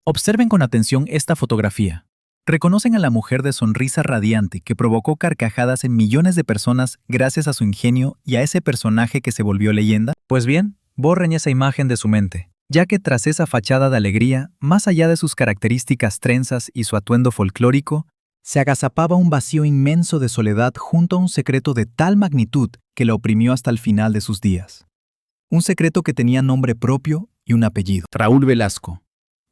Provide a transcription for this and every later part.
Observen con atención esta fotografía. ¿Reconocen a la mujer de sonrisa radiante que provocó carcajadas en millones de personas gracias a su ingenio y a ese personaje que se volvió leyenda? Pues bien, borren esa imagen de su mente, ya que tras esa fachada de alegría, más allá de sus características trenzas y su atuendo folclórico, se agazapaba un vacío inmenso de soledad junto a un secreto de tal magnitud que la oprimió hasta el final de sus días. Un secreto que tenía nombre propio y un apellido: Raúl Velasco.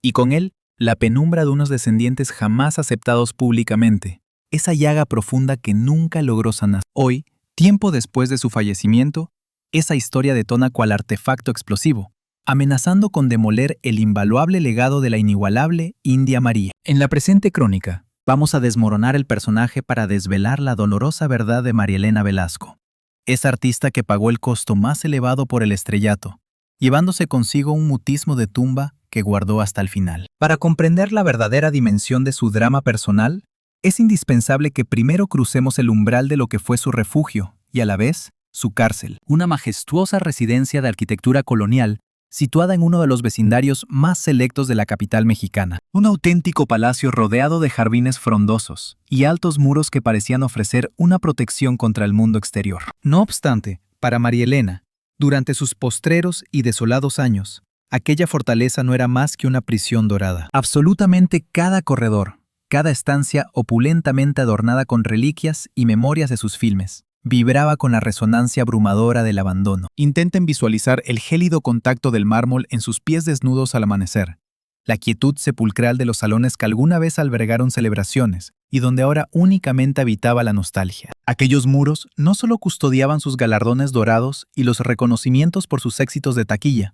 Y con él, la penumbra de unos descendientes jamás aceptados públicamente, esa llaga profunda que nunca logró sanar. Hoy, tiempo después de su fallecimiento, esa historia detona cual artefacto explosivo, amenazando con demoler el invaluable legado de la inigualable India María. En la presente crónica, vamos a desmoronar el personaje para desvelar la dolorosa verdad de María Elena Velasco, esa artista que pagó el costo más elevado por el estrellato, llevándose consigo un mutismo de tumba que guardó hasta el final. Para comprender la verdadera dimensión de su drama personal, es indispensable que primero crucemos el umbral de lo que fue su refugio y a la vez su cárcel, una majestuosa residencia de arquitectura colonial situada en uno de los vecindarios más selectos de la capital mexicana. Un auténtico palacio rodeado de jardines frondosos y altos muros que parecían ofrecer una protección contra el mundo exterior. No obstante, para María Elena, durante sus postreros y desolados años, aquella fortaleza no era más que una prisión dorada. Absolutamente cada corredor, cada estancia opulentamente adornada con reliquias y memorias de sus filmes, vibraba con la resonancia abrumadora del abandono. Intenten visualizar el gélido contacto del mármol en sus pies desnudos al amanecer, la quietud sepulcral de los salones que alguna vez albergaron celebraciones y donde ahora únicamente habitaba la nostalgia. Aquellos muros no solo custodiaban sus galardones dorados y los reconocimientos por sus éxitos de taquilla,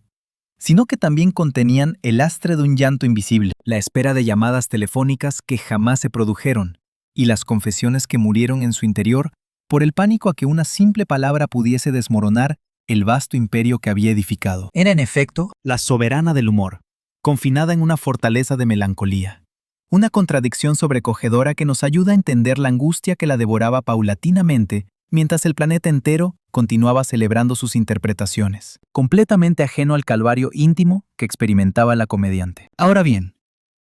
sino que también contenían el lastre de un llanto invisible, la espera de llamadas telefónicas que jamás se produjeron y las confesiones que murieron en su interior por el pánico a que una simple palabra pudiese desmoronar el vasto imperio que había edificado. Era en efecto la soberana del humor, confinada en una fortaleza de melancolía. Una contradicción sobrecogedora que nos ayuda a entender la angustia que la devoraba paulatinamente mientras el planeta entero continuaba celebrando sus interpretaciones, completamente ajeno al calvario íntimo que experimentaba la comediante. Ahora bien,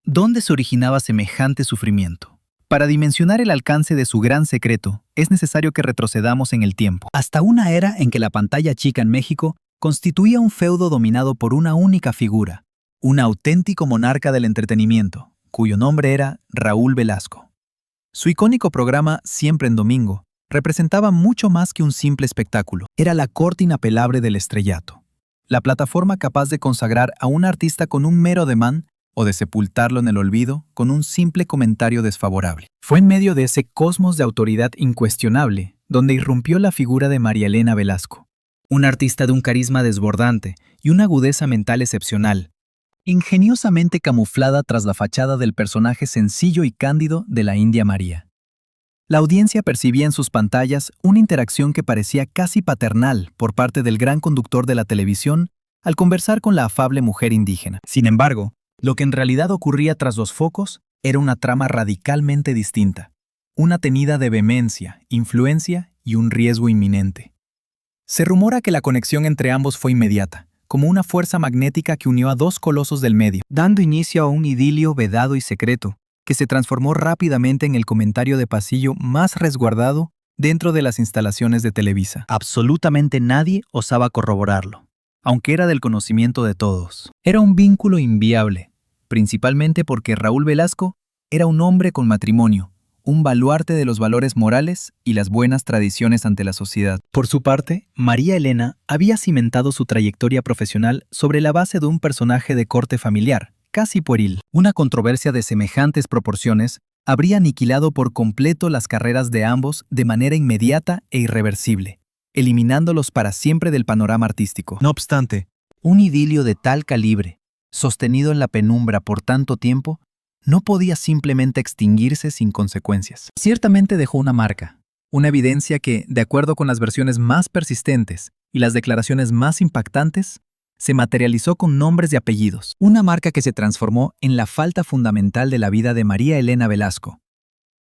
¿dónde se originaba semejante sufrimiento? Para dimensionar el alcance de su gran secreto, es necesario que retrocedamos en el tiempo, hasta una era en que la pantalla chica en México constituía un feudo dominado por una única figura, un auténtico monarca del entretenimiento, cuyo nombre era Raúl Velasco. Su icónico programa Siempre en Domingo representaba mucho más que un simple espectáculo. Era la corte inapelable del estrellato, la plataforma capaz de consagrar a un artista con un mero ademán o de sepultarlo en el olvido con un simple comentario desfavorable. Fue en medio de ese cosmos de autoridad incuestionable donde irrumpió la figura de María Elena Velasco, una artista de un carisma desbordante y una agudeza mental excepcional, ingeniosamente camuflada tras la fachada del personaje sencillo y cándido de la India María. La audiencia percibía en sus pantallas una interacción que parecía casi paternal por parte del gran conductor de la televisión al conversar con la afable mujer indígena. Sin embargo, lo que en realidad ocurría tras los focos era una trama radicalmente distinta, una tenida de vehemencia, influencia y un riesgo inminente. Se rumora que la conexión entre ambos fue inmediata, como una fuerza magnética que unió a dos colosos del medio, dando inicio a un idilio vedado y secreto, que se transformó rápidamente en el comentario de pasillo más resguardado dentro de las instalaciones de Televisa. Absolutamente nadie osaba corroborarlo, aunque era del conocimiento de todos. Era un vínculo inviable, principalmente porque Raúl Velasco era un hombre con matrimonio, un baluarte de los valores morales y las buenas tradiciones ante la sociedad. Por su parte, María Elena había cimentado su trayectoria profesional sobre la base de un personaje de corte familiar, casi pueril. Una controversia de semejantes proporciones habría aniquilado por completo las carreras de ambos de manera inmediata e irreversible, eliminándolos para siempre del panorama artístico. No obstante, un idilio de tal calibre, sostenido en la penumbra por tanto tiempo, no podía simplemente extinguirse sin consecuencias. Ciertamente dejó una marca, una evidencia que, de acuerdo con las versiones más persistentes y las declaraciones más impactantes, se materializó con nombres y apellidos, una marca que se transformó en la falta fundamental de la vida de María Elena Velasco.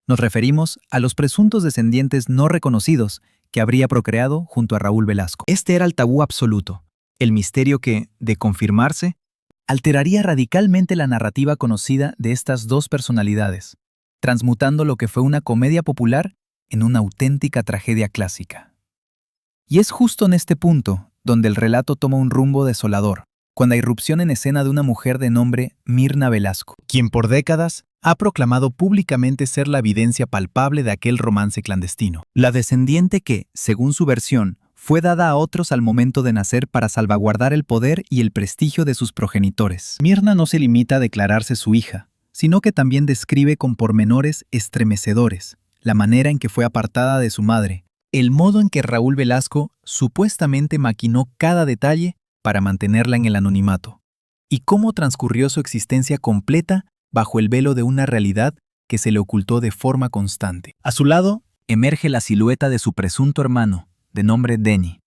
Nos referimos a los presuntos descendientes no reconocidos que habría procreado junto a Raúl Velasco. Este era el tabú absoluto, el misterio que, de confirmarse, alteraría radicalmente la narrativa conocida de estas dos personalidades, transmutando lo que fue una comedia popular en una auténtica tragedia clásica. Y es justo en este punto donde el relato toma un rumbo desolador, con la irrupción en escena de una mujer de nombre Mirna Velasco, quien por décadas ha proclamado públicamente ser la evidencia palpable de aquel romance clandestino. La descendiente que, según su versión, fue dada a otros al momento de nacer para salvaguardar el poder y el prestigio de sus progenitores. Mirna no se limita a declararse su hija, sino que también describe con pormenores estremecedores la manera en que fue apartada de su madre, el modo en que Raúl Velasco supuestamente maquinó cada detalle para mantenerla en el anonimato, y cómo transcurrió su existencia completa bajo el velo de una realidad que se le ocultó de forma constante. A su lado, emerge la silueta de su presunto hermano, de nombre Denny,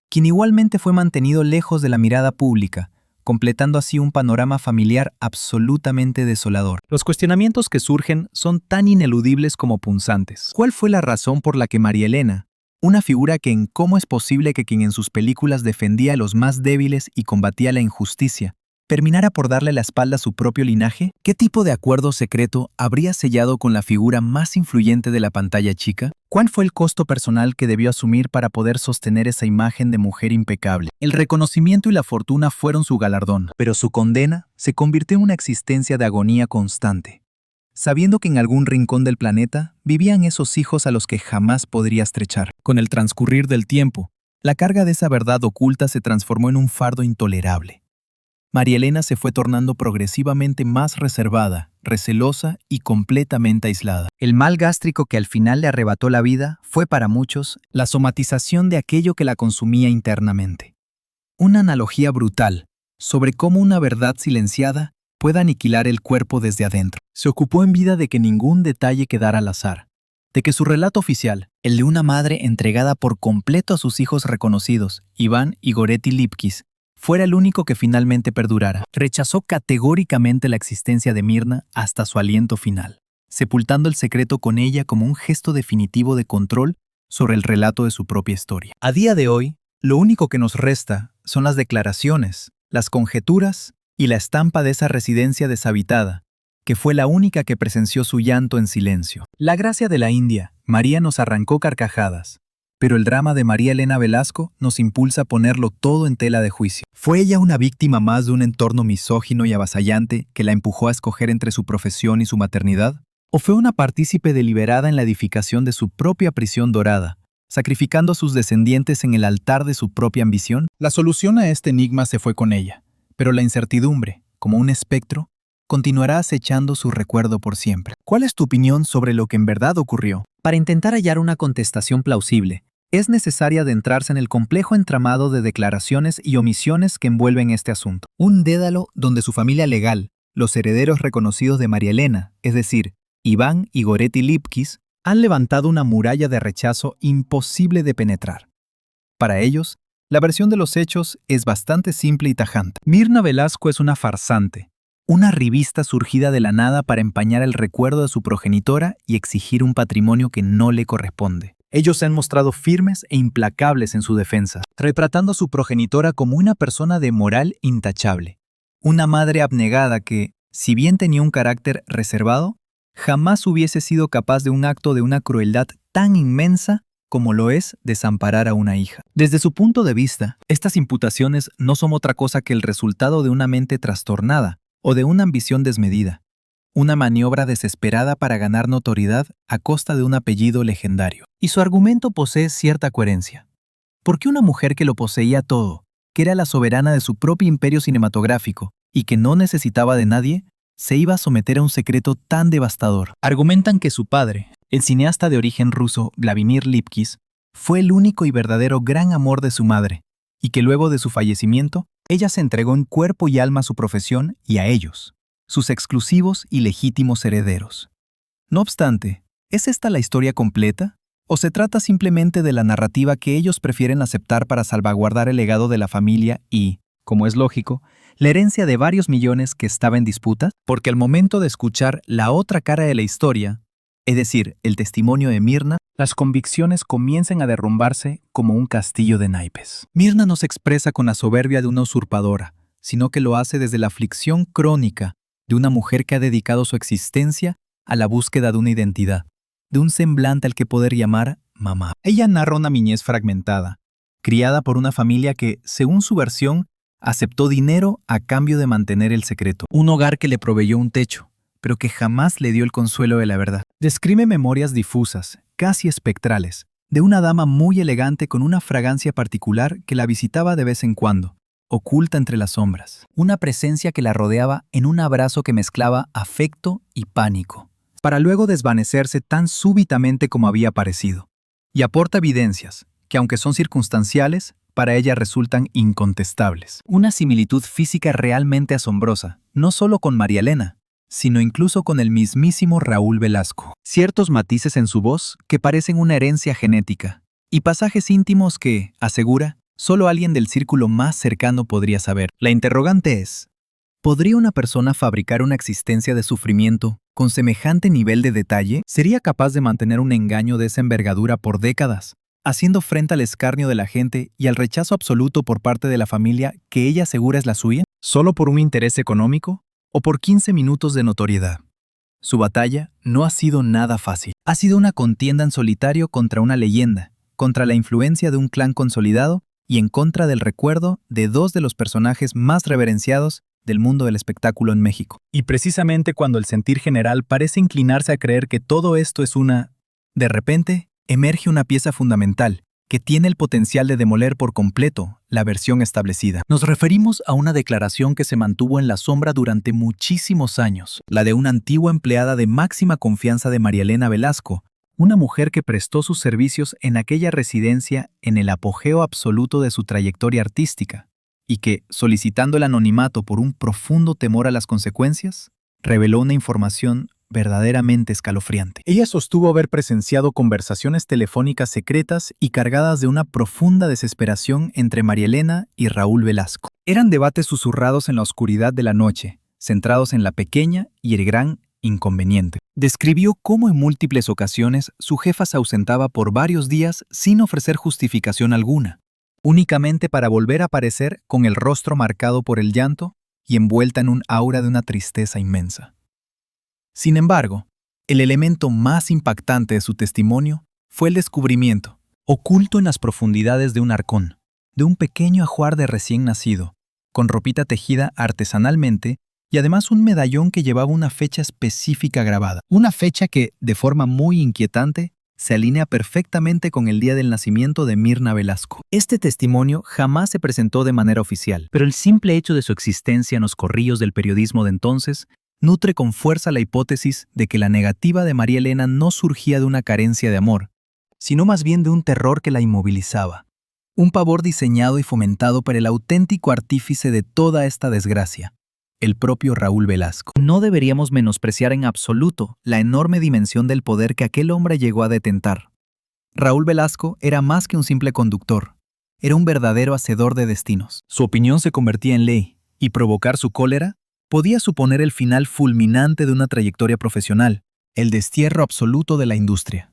quien igualmente fue mantenido lejos de la mirada pública, completando así un panorama familiar absolutamente desolador. Los cuestionamientos que surgen son tan ineludibles como punzantes. ¿Cuál fue la razón por la que María Elena, una figura que en cómo es posible que quien en sus películas defendía a los más débiles y combatía la injusticia, terminara por darle la espalda a su propio linaje? ¿Qué tipo de acuerdo secreto habría sellado con la figura más influyente de la pantalla chica? ¿Cuál fue el costo personal que debió asumir para poder sostener esa imagen de mujer impecable? El reconocimiento y la fortuna fueron su galardón, pero su condena se convirtió en una existencia de agonía constante, sabiendo que en algún rincón del planeta vivían esos hijos a los que jamás podría estrechar. Con el transcurrir del tiempo, la carga de esa verdad oculta se transformó en un fardo intolerable. María Elena se fue tornando progresivamente más reservada, recelosa y completamente aislada. El mal gástrico que al final le arrebató la vida fue para muchos la somatización de aquello que la consumía internamente. Una analogía brutal sobre cómo una verdad silenciada puede aniquilar el cuerpo desde adentro. Se ocupó en vida de que ningún detalle quedara al azar, de que su relato oficial, el de una madre entregada por completo a sus hijos reconocidos, Iván y Goretti Lipkis, fuera el único que finalmente perdurara. Rechazó categóricamente la existencia de Mirna hasta su aliento final, sepultando el secreto con ella como un gesto definitivo de control sobre el relato de su propia historia. A día de hoy, lo único que nos resta son las declaraciones, las conjeturas y la estampa de esa residencia deshabitada, que fue la única que presenció su llanto en silencio. La gracia de la India, María nos arrancó carcajadas, pero el drama de María Elena Velasco nos impulsa a ponerlo todo en tela de juicio. ¿Fue ella una víctima más de un entorno misógino y avasallante que la empujó a escoger entre su profesión y su maternidad? ¿O fue una partícipe deliberada en la edificación de su propia prisión dorada, sacrificando a sus descendientes en el altar de su propia ambición? La solución a este enigma se fue con ella, pero la incertidumbre, como un espectro, continuará acechando su recuerdo por siempre. ¿Cuál es tu opinión sobre lo que en verdad ocurrió? Para intentar hallar una contestación plausible, es necesario adentrarse en el complejo entramado de declaraciones y omisiones que envuelven este asunto. Un dédalo donde su familia legal, los herederos reconocidos de María Elena, es decir, Iván y Goretti Lipkis, han levantado una muralla de rechazo imposible de penetrar. Para ellos, la versión de los hechos es bastante simple y tajante. Mirna Velasco es una farsante, una arribista surgida de la nada para empañar el recuerdo de su progenitora y exigir un patrimonio que no le corresponde. Ellos se han mostrado firmes e implacables en su defensa, retratando a su progenitora como una persona de moral intachable, una madre abnegada que, si bien tenía un carácter reservado, jamás hubiese sido capaz de un acto de una crueldad tan inmensa como lo es desamparar a una hija. Desde su punto de vista, estas imputaciones no son otra cosa que el resultado de una mente trastornada o de una ambición desmedida, una maniobra desesperada para ganar notoriedad a costa de un apellido legendario. Y su argumento posee cierta coherencia. ¿Por qué una mujer que lo poseía todo, que era la soberana de su propio imperio cinematográfico y que no necesitaba de nadie, se iba a someter a un secreto tan devastador? Argumentan que su padre, el cineasta de origen ruso Vladimir Lipkis, fue el único y verdadero gran amor de su madre, y que luego de su fallecimiento, ella se entregó en cuerpo y alma a su profesión y a ellos, sus exclusivos y legítimos herederos. No obstante, ¿es esta la historia completa? ¿O se trata simplemente de la narrativa que ellos prefieren aceptar para salvaguardar el legado de la familia y, como es lógico, la herencia de varios millones que estaba en disputa? Porque al momento de escuchar la otra cara de la historia, es decir, el testimonio de Mirna, las convicciones comienzan a derrumbarse como un castillo de naipes. Mirna nos expresa con la soberbia de una usurpadora, sino que lo hace desde la aflicción crónica de una mujer que ha dedicado su existencia a la búsqueda de una identidad, de un semblante al que poder llamar mamá. Ella narra una niñez fragmentada, criada por una familia que, según su versión, aceptó dinero a cambio de mantener el secreto. Un hogar que le proveyó un techo, pero que jamás le dio el consuelo de la verdad. Describe memorias difusas, casi espectrales, de una dama muy elegante con una fragancia particular que la visitaba de vez en cuando, oculta entre las sombras. Una presencia que la rodeaba en un abrazo que mezclaba afecto y pánico, para luego desvanecerse tan súbitamente como había aparecido. Y aporta evidencias, que aunque son circunstanciales, para ella resultan incontestables. Una similitud física realmente asombrosa, no solo con María Elena, sino incluso con el mismísimo Raúl Velasco. Ciertos matices en su voz que parecen una herencia genética, y pasajes íntimos que, asegura, solo alguien del círculo más cercano podría saber. La interrogante es, ¿podría una persona fabricar una existencia de sufrimiento con semejante nivel de detalle? ¿Sería capaz de mantener un engaño de esa envergadura por décadas, haciendo frente al escarnio de la gente y al rechazo absoluto por parte de la familia que ella asegura es la suya? ¿Solo por un interés económico o por 15 minutos de notoriedad? Su batalla no ha sido nada fácil. Ha sido una contienda en solitario contra una leyenda, contra la influencia de un clan consolidado y en contra del recuerdo de dos de los personajes más reverenciados del mundo del espectáculo en México. Y precisamente cuando el sentir general parece inclinarse a creer que todo esto es de repente, emerge una pieza fundamental que tiene el potencial de demoler por completo la versión establecida. Nos referimos a una declaración que se mantuvo en la sombra durante muchísimos años, la de una antigua empleada de máxima confianza de María Elena Velasco, una mujer que prestó sus servicios en aquella residencia en el apogeo absoluto de su trayectoria artística, y que, solicitando el anonimato por un profundo temor a las consecuencias, reveló una información verdaderamente escalofriante. Ella sostuvo haber presenciado conversaciones telefónicas secretas y cargadas de una profunda desesperación entre María Elena y Raúl Velasco. Eran debates susurrados en la oscuridad de la noche, centrados en la pequeña y el gran inconveniente. Describió cómo en múltiples ocasiones su jefa se ausentaba por varios días sin ofrecer justificación alguna, únicamente para volver a aparecer con el rostro marcado por el llanto y envuelta en un aura de una tristeza inmensa. Sin embargo, el elemento más impactante de su testimonio fue el descubrimiento, oculto en las profundidades de un arcón, de un pequeño ajuar de recién nacido, con ropita tejida artesanalmente y además un medallón que llevaba una fecha específica grabada. Una fecha que, de forma muy inquietante, se alinea perfectamente con el día del nacimiento de Mirna Velasco. Este testimonio jamás se presentó de manera oficial, pero el simple hecho de su existencia en los corrillos del periodismo de entonces nutre con fuerza la hipótesis de que la negativa de María Elena no surgía de una carencia de amor, sino más bien de un terror que la inmovilizaba. Un pavor diseñado y fomentado por el auténtico artífice de toda esta desgracia, el propio Raúl Velasco. No deberíamos menospreciar en absoluto la enorme dimensión del poder que aquel hombre llegó a detentar. Raúl Velasco era más que un simple conductor, era un verdadero hacedor de destinos. Su opinión se convertía en ley, y provocar su cólera podía suponer el final fulminante de una trayectoria profesional, el destierro absoluto de la industria.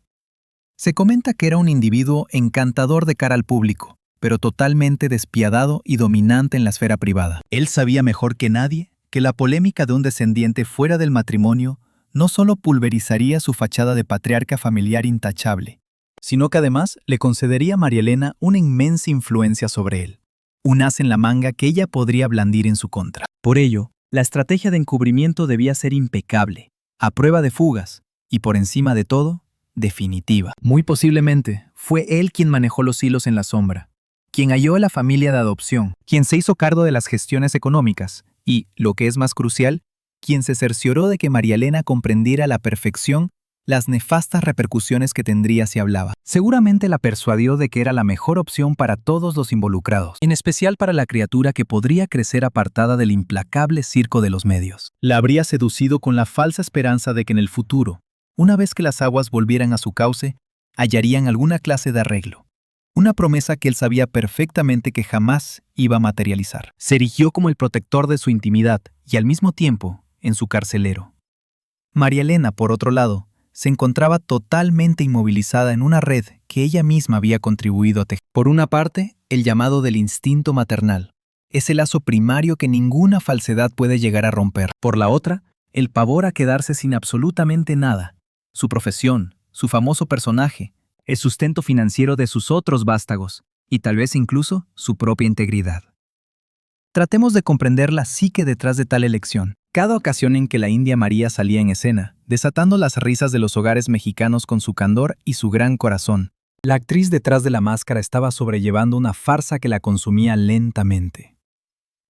Se comenta que era un individuo encantador de cara al público, pero totalmente despiadado y dominante en la esfera privada. Él sabía mejor que nadie que la polémica de un descendiente fuera del matrimonio no solo pulverizaría su fachada de patriarca familiar intachable, sino que además le concedería a María Elena una inmensa influencia sobre él, un as en la manga que ella podría blandir en su contra. Por ello, la estrategia de encubrimiento debía ser impecable, a prueba de fugas y, por encima de todo, definitiva. Muy posiblemente fue él quien manejó los hilos en la sombra, quien halló a la familia de adopción, quien se hizo cargo de las gestiones económicas y, lo que es más crucial, quien se cercioró de que María Elena comprendiera a la perfección las nefastas repercusiones que tendría si hablaba. Seguramente la persuadió de que era la mejor opción para todos los involucrados, en especial para la criatura que podría crecer apartada del implacable circo de los medios. La habría seducido con la falsa esperanza de que en el futuro, una vez que las aguas volvieran a su cauce, hallarían alguna clase de arreglo. Una promesa que él sabía perfectamente que jamás iba a materializar. Se erigió como el protector de su intimidad y al mismo tiempo en su carcelero. María Elena, por otro lado, se encontraba totalmente inmovilizada en una red que ella misma había contribuido a tejer. Por una parte, el llamado del instinto maternal, ese lazo primario que ninguna falsedad puede llegar a romper. Por la otra, el pavor a quedarse sin absolutamente nada, su profesión, su famoso personaje, el sustento financiero de sus otros vástagos y tal vez incluso su propia integridad. Tratemos de comprender la psique detrás de tal elección. Cada ocasión en que la India María salía en escena, desatando las risas de los hogares mexicanos con su candor y su gran corazón, la actriz detrás de la máscara estaba sobrellevando una farsa que la consumía lentamente.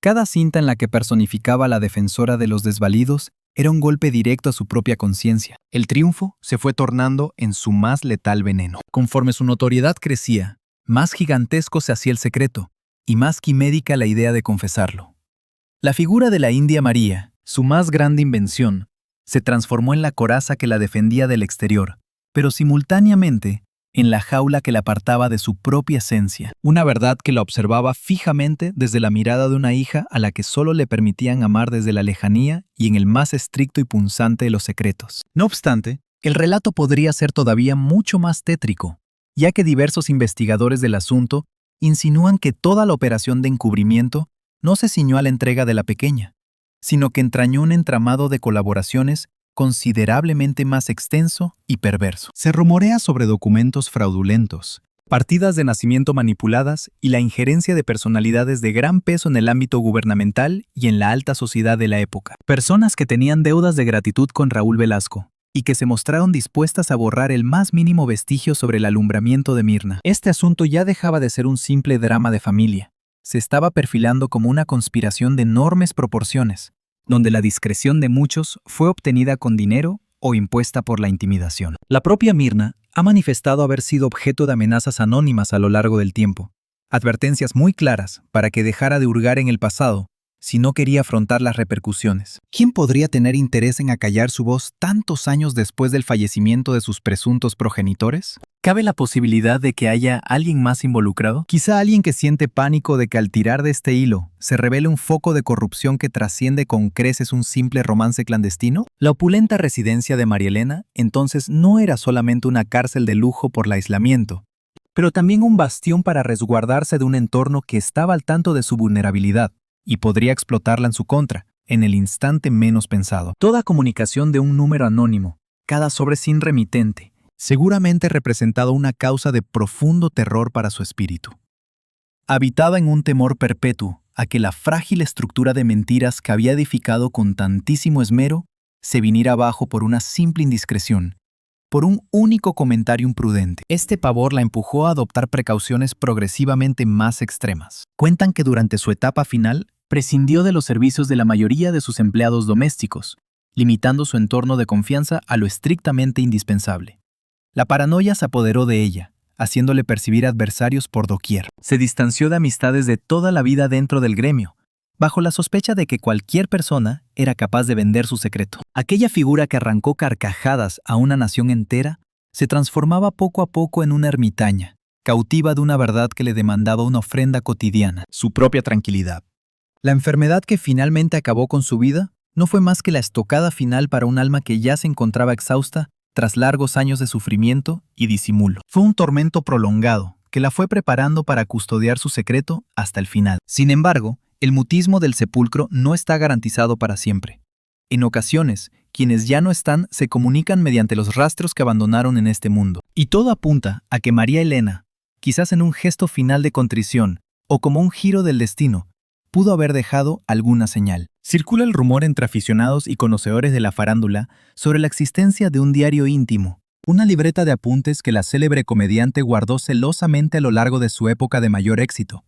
Cada cinta en la que personificaba a la defensora de los desvalidos era un golpe directo a su propia conciencia. El triunfo se fue tornando en su más letal veneno. Conforme su notoriedad crecía, más gigantesco se hacía el secreto y más quimédica la idea de confesarlo. La figura de la India María, su más grande invención, se transformó en la coraza que la defendía del exterior, pero simultáneamente en la jaula que la apartaba de su propia esencia, una verdad que la observaba fijamente desde la mirada de una hija a la que solo le permitían amar desde la lejanía y en el más estricto y punzante de los secretos. No obstante, el relato podría ser todavía mucho más tétrico, ya que diversos investigadores del asunto insinúan que toda la operación de encubrimiento no se ciñó a la entrega de la pequeña, sino que entrañó un entramado de colaboraciones considerablemente más extenso y perverso. Se rumorea sobre documentos fraudulentos, partidas de nacimiento manipuladas y la injerencia de personalidades de gran peso en el ámbito gubernamental y en la alta sociedad de la época. Personas que tenían deudas de gratitud con Raúl Velasco y que se mostraron dispuestas a borrar el más mínimo vestigio sobre el alumbramiento de Mirna. Este asunto ya dejaba de ser un simple drama de familia. Se estaba perfilando como una conspiración de enormes proporciones, donde la discreción de muchos fue obtenida con dinero o impuesta por la intimidación. La propia Mirna ha manifestado haber sido objeto de amenazas anónimas a lo largo del tiempo, advertencias muy claras para que dejara de hurgar en el pasado si no quería afrontar las repercusiones. ¿Quién podría tener interés en acallar su voz tantos años después del fallecimiento de sus presuntos progenitores? ¿Cabe la posibilidad de que haya alguien más involucrado? Quizá alguien que siente pánico de que al tirar de este hilo se revele un foco de corrupción que trasciende con creces un simple romance clandestino. La opulenta residencia de María Elena entonces no era solamente una cárcel de lujo por el aislamiento, pero también un bastión para resguardarse de un entorno que estaba al tanto de su vulnerabilidad y podría explotarla en su contra, en el instante menos pensado. Toda comunicación de un número anónimo, cada sobre sin remitente, seguramente representaba una causa de profundo terror para su espíritu. Habitaba en un temor perpetuo a que la frágil estructura de mentiras que había edificado con tantísimo esmero se viniera abajo por una simple indiscreción, por un único comentario imprudente. Este pavor la empujó a adoptar precauciones progresivamente más extremas. Cuentan que durante su etapa final prescindió de los servicios de la mayoría de sus empleados domésticos, limitando su entorno de confianza a lo estrictamente indispensable. La paranoia se apoderó de ella, haciéndole percibir adversarios por doquier. Se distanció de amistades de toda la vida dentro del gremio, bajo la sospecha de que cualquier persona era capaz de vender su secreto. Aquella figura que arrancó carcajadas a una nación entera se transformaba poco a poco en una ermitaña, cautiva de una verdad que le demandaba una ofrenda cotidiana, su propia tranquilidad. La enfermedad que finalmente acabó con su vida no fue más que la estocada final para un alma que ya se encontraba exhausta tras largos años de sufrimiento y disimulo. Fue un tormento prolongado que la fue preparando para custodiar su secreto hasta el final. Sin embargo, el mutismo del sepulcro no está garantizado para siempre. En ocasiones, quienes ya no están se comunican mediante los rastros que abandonaron en este mundo. Y todo apunta a que María Elena, quizás en un gesto final de contrición o como un giro del destino, pudo haber dejado alguna señal. Circula el rumor entre aficionados y conocedores de la farándula sobre la existencia de un diario íntimo, una libreta de apuntes que la célebre comediante guardó celosamente a lo largo de su época de mayor éxito.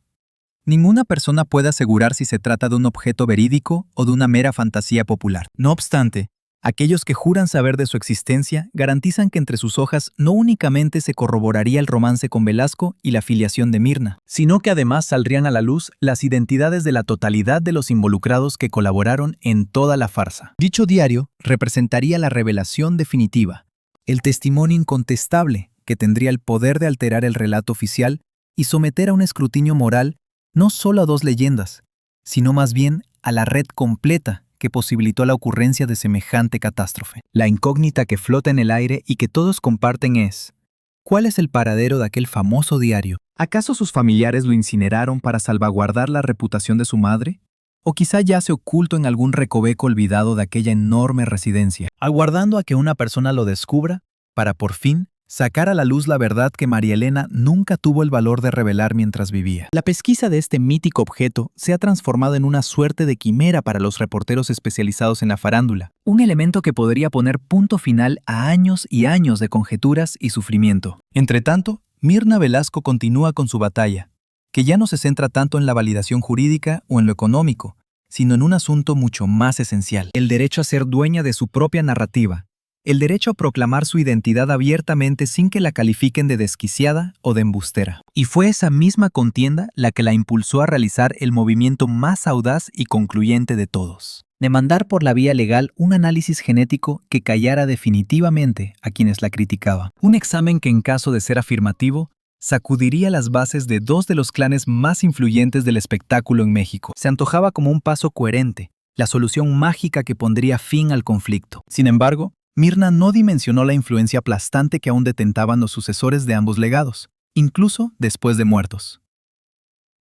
Ninguna persona puede asegurar si se trata de un objeto verídico o de una mera fantasía popular. No obstante, aquellos que juran saber de su existencia garantizan que entre sus hojas no únicamente se corroboraría el romance con Velasco y la filiación de Mirna, sino que además saldrían a la luz las identidades de la totalidad de los involucrados que colaboraron en toda la farsa. Dicho diario representaría la revelación definitiva, el testimonio incontestable que tendría el poder de alterar el relato oficial y someter a un escrutinio moral no solo a dos leyendas, sino más bien a la red completa que posibilitó la ocurrencia de semejante catástrofe. La incógnita que flota en el aire y que todos comparten es: ¿cuál es el paradero de aquel famoso diario? ¿Acaso sus familiares lo incineraron para salvaguardar la reputación de su madre? ¿O quizá yace oculto en algún recoveco olvidado de aquella enorme residencia, aguardando a que una persona lo descubra para por fin sacar a la luz la verdad que María Elena nunca tuvo el valor de revelar mientras vivía? La pesquisa de este mítico objeto se ha transformado en una suerte de quimera para los reporteros especializados en la farándula, un elemento que podría poner punto final a años y años de conjeturas y sufrimiento. Entretanto, Mirna Velasco continúa con su batalla, que ya no se centra tanto en la validación jurídica o en lo económico, sino en un asunto mucho más esencial: el derecho a ser dueña de su propia narrativa, el derecho a proclamar su identidad abiertamente sin que la califiquen de desquiciada o de embustera. Y fue esa misma contienda la que la impulsó a realizar el movimiento más audaz y concluyente de todos: demandar por la vía legal un análisis genético que callara definitivamente a quienes la criticaban. Un examen que, en caso de ser afirmativo, sacudiría las bases de dos de los clanes más influyentes del espectáculo en México. Se antojaba como un paso coherente, la solución mágica que pondría fin al conflicto. Sin embargo, Mirna no dimensionó la influencia aplastante que aún detentaban los sucesores de ambos legados, incluso después de muertos.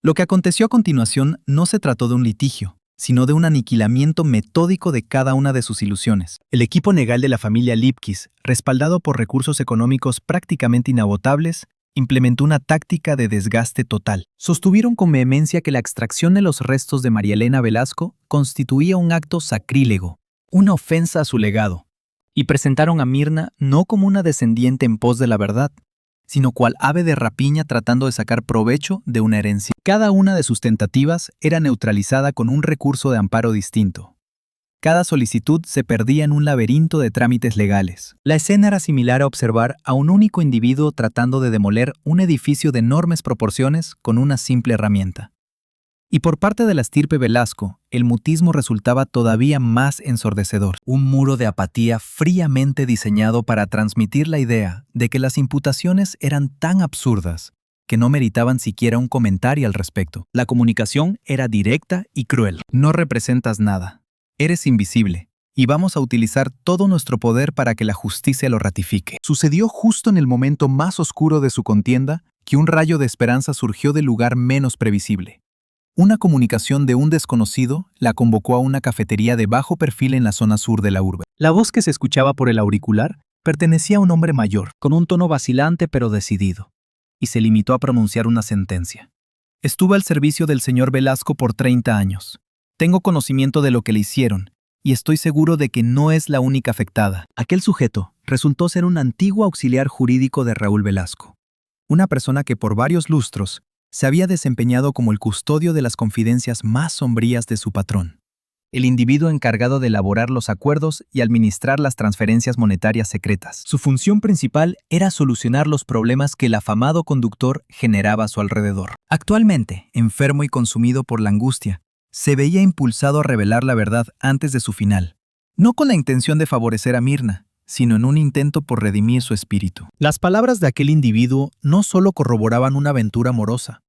Lo que aconteció a continuación no se trató de un litigio, sino de un aniquilamiento metódico de cada una de sus ilusiones. El equipo legal de la familia Lipkiss, respaldado por recursos económicos prácticamente inagotables, implementó una táctica de desgaste total. Sostuvieron con vehemencia que la extracción de los restos de María Elena Velasco constituía un acto sacrílego, una ofensa a su legado, y presentaron a Mirna no como una descendiente en pos de la verdad, sino cual ave de rapiña tratando de sacar provecho de una herencia. Cada una de sus tentativas era neutralizada con un recurso de amparo distinto. Cada solicitud se perdía en un laberinto de trámites legales. La escena era similar a observar a un único individuo tratando de demoler un edificio de enormes proporciones con una simple herramienta. Y por parte de la estirpe Velasco, el mutismo resultaba todavía más ensordecedor. Un muro de apatía fríamente diseñado para transmitir la idea de que las imputaciones eran tan absurdas que no meritaban siquiera un comentario al respecto. La comunicación era directa y cruel. No representas nada. Eres invisible, y vamos a utilizar todo nuestro poder para que la justicia lo ratifique. Sucedió justo en el momento más oscuro de su contienda que un rayo de esperanza surgió del lugar menos previsible. Una comunicación de un desconocido la convocó a una cafetería de bajo perfil en la zona sur de la urbe. La voz que se escuchaba por el auricular pertenecía a un hombre mayor, con un tono vacilante pero decidido, y se limitó a pronunciar una sentencia. Estuve al servicio del señor Velasco por 30 años. Tengo conocimiento de lo que le hicieron, y estoy seguro de que no es la única afectada. Aquel sujeto resultó ser un antiguo auxiliar jurídico de Raúl Velasco, una persona que por varios lustros se había desempeñado como el custodio de las confidencias más sombrías de su patrón, el individuo encargado de elaborar los acuerdos y administrar las transferencias monetarias secretas. Su función principal era solucionar los problemas que el afamado conductor generaba a su alrededor. Actualmente, enfermo y consumido por la angustia, se veía impulsado a revelar la verdad antes de su final, no con la intención de favorecer a Mirna, sino en un intento por redimir su espíritu. Las palabras de aquel individuo no solo corroboraban una aventura amorosa,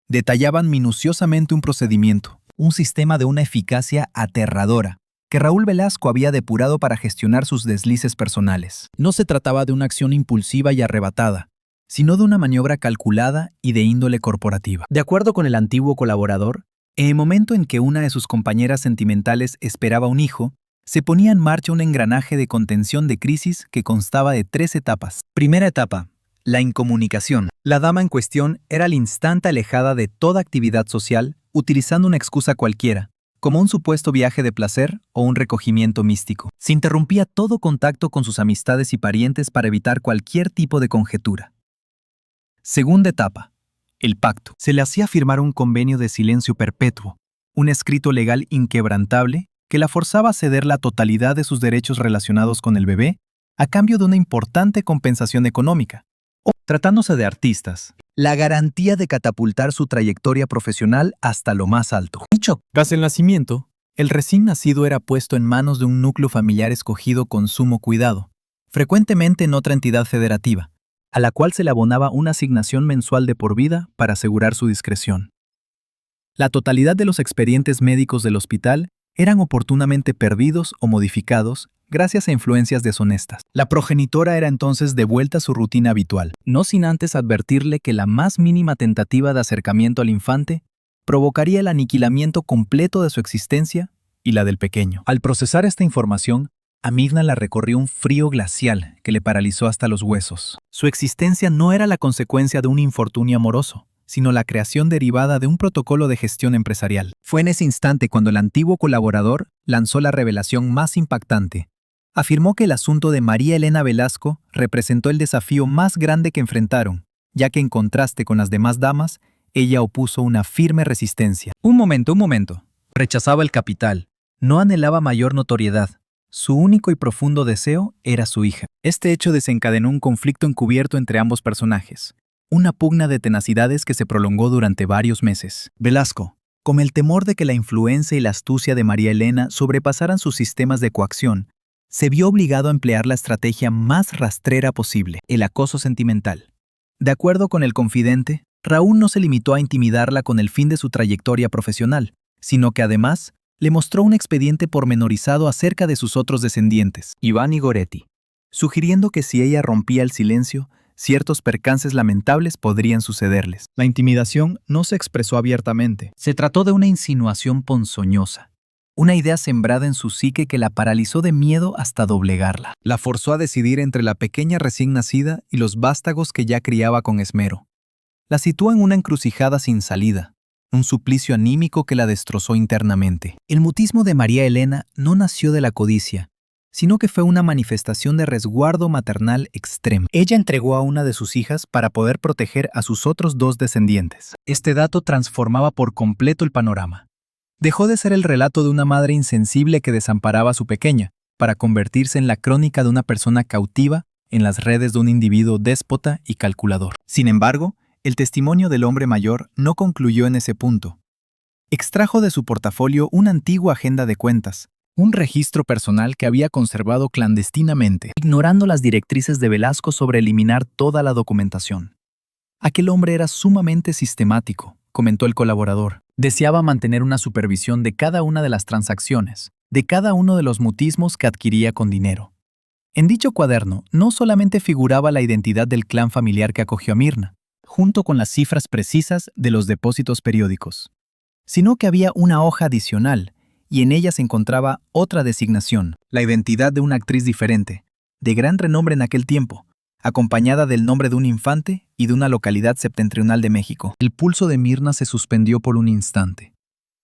detallaban minuciosamente un procedimiento, un sistema de una eficacia aterradora, que Raúl Velasco había depurado para gestionar sus deslices personales. No se trataba de una acción impulsiva y arrebatada, sino de una maniobra calculada y de índole corporativa. De acuerdo con el antiguo colaborador, en el momento en que una de sus compañeras sentimentales esperaba un hijo, se ponía en marcha un engranaje de contención de crisis que constaba de 3 etapas. Primera etapa, la incomunicación. La dama en cuestión era al instante alejada de toda actividad social, utilizando una excusa cualquiera, como un supuesto viaje de placer o un recogimiento místico. Se interrumpía todo contacto con sus amistades y parientes para evitar cualquier tipo de conjetura. Segunda etapa, el pacto. Se le hacía firmar un convenio de silencio perpetuo, un escrito legal inquebrantable que la forzaba a ceder la totalidad de sus derechos relacionados con el bebé a cambio de una importante compensación económica, o, tratándose de artistas, la garantía de catapultar su trayectoria profesional hasta lo más alto. Tras el nacimiento, el recién nacido era puesto en manos de un núcleo familiar escogido con sumo cuidado, frecuentemente en otra entidad federativa, a la cual se le abonaba una asignación mensual de por vida para asegurar su discreción. La totalidad de los expedientes médicos del hospital eran oportunamente perdidos o modificados gracias a influencias deshonestas. La progenitora era entonces devuelta a su rutina habitual, no sin antes advertirle que la más mínima tentativa de acercamiento al infante provocaría el aniquilamiento completo de su existencia y la del pequeño. Al procesar esta información, a Mirna la recorrió un frío glacial que le paralizó hasta los huesos. Su existencia no era la consecuencia de un infortunio amoroso, sino la creación derivada de un protocolo de gestión empresarial. Fue en ese instante cuando el antiguo colaborador lanzó la revelación más impactante. Afirmó que el asunto de María Elena Velasco representó el desafío más grande que enfrentaron, ya que en contraste con las demás damas, ella opuso una firme resistencia. Un momento. Rechazaba el capital. No anhelaba mayor notoriedad. Su único y profundo deseo era su hija. Este hecho desencadenó un conflicto encubierto entre ambos personajes. Una pugna de tenacidades que se prolongó durante varios meses. Velasco, con el temor de que la influencia y la astucia de María Elena sobrepasaran sus sistemas de coacción, se vio obligado a emplear la estrategia más rastrera posible, el acoso sentimental. De acuerdo con el confidente, Raúl no se limitó a intimidarla con el fin de su trayectoria profesional, sino que además le mostró un expediente pormenorizado acerca de sus otros descendientes, Iván y Goretti, sugiriendo que si ella rompía el silencio, ciertos percances lamentables podrían sucederles. La intimidación no se expresó abiertamente. Se trató de una insinuación ponzoñosa, una idea sembrada en su psique que la paralizó de miedo hasta doblegarla. La forzó a decidir entre la pequeña recién nacida y los vástagos que ya criaba con esmero. La situó en una encrucijada sin salida, un suplicio anímico que la destrozó internamente. El mutismo de María Elena no nació de la codicia, sino que fue una manifestación de resguardo maternal extremo. Ella entregó a una de sus hijas para poder proteger a sus otros dos descendientes. Este dato transformaba por completo el panorama. Dejó de ser el relato de una madre insensible que desamparaba a su pequeña, para convertirse en la crónica de una persona cautiva en las redes de un individuo déspota y calculador. Sin embargo, el testimonio del hombre mayor no concluyó en ese punto. Extrajo de su portafolio una antigua agenda de cuentas, un registro personal que había conservado clandestinamente, ignorando las directrices de Velasco sobre eliminar toda la documentación. Aquel hombre era sumamente sistemático, comentó el colaborador. Deseaba mantener una supervisión de cada una de las transacciones, de cada uno de los mutismos que adquiría con dinero. En dicho cuaderno no solamente figuraba la identidad del clan familiar que acogió a Mirna, junto con las cifras precisas de los depósitos periódicos, sino que había una hoja adicional, y en ella se encontraba otra designación, la identidad de una actriz diferente, de gran renombre en aquel tiempo, acompañada del nombre de un infante y de una localidad septentrional de México. El pulso de Mirna se suspendió por un instante.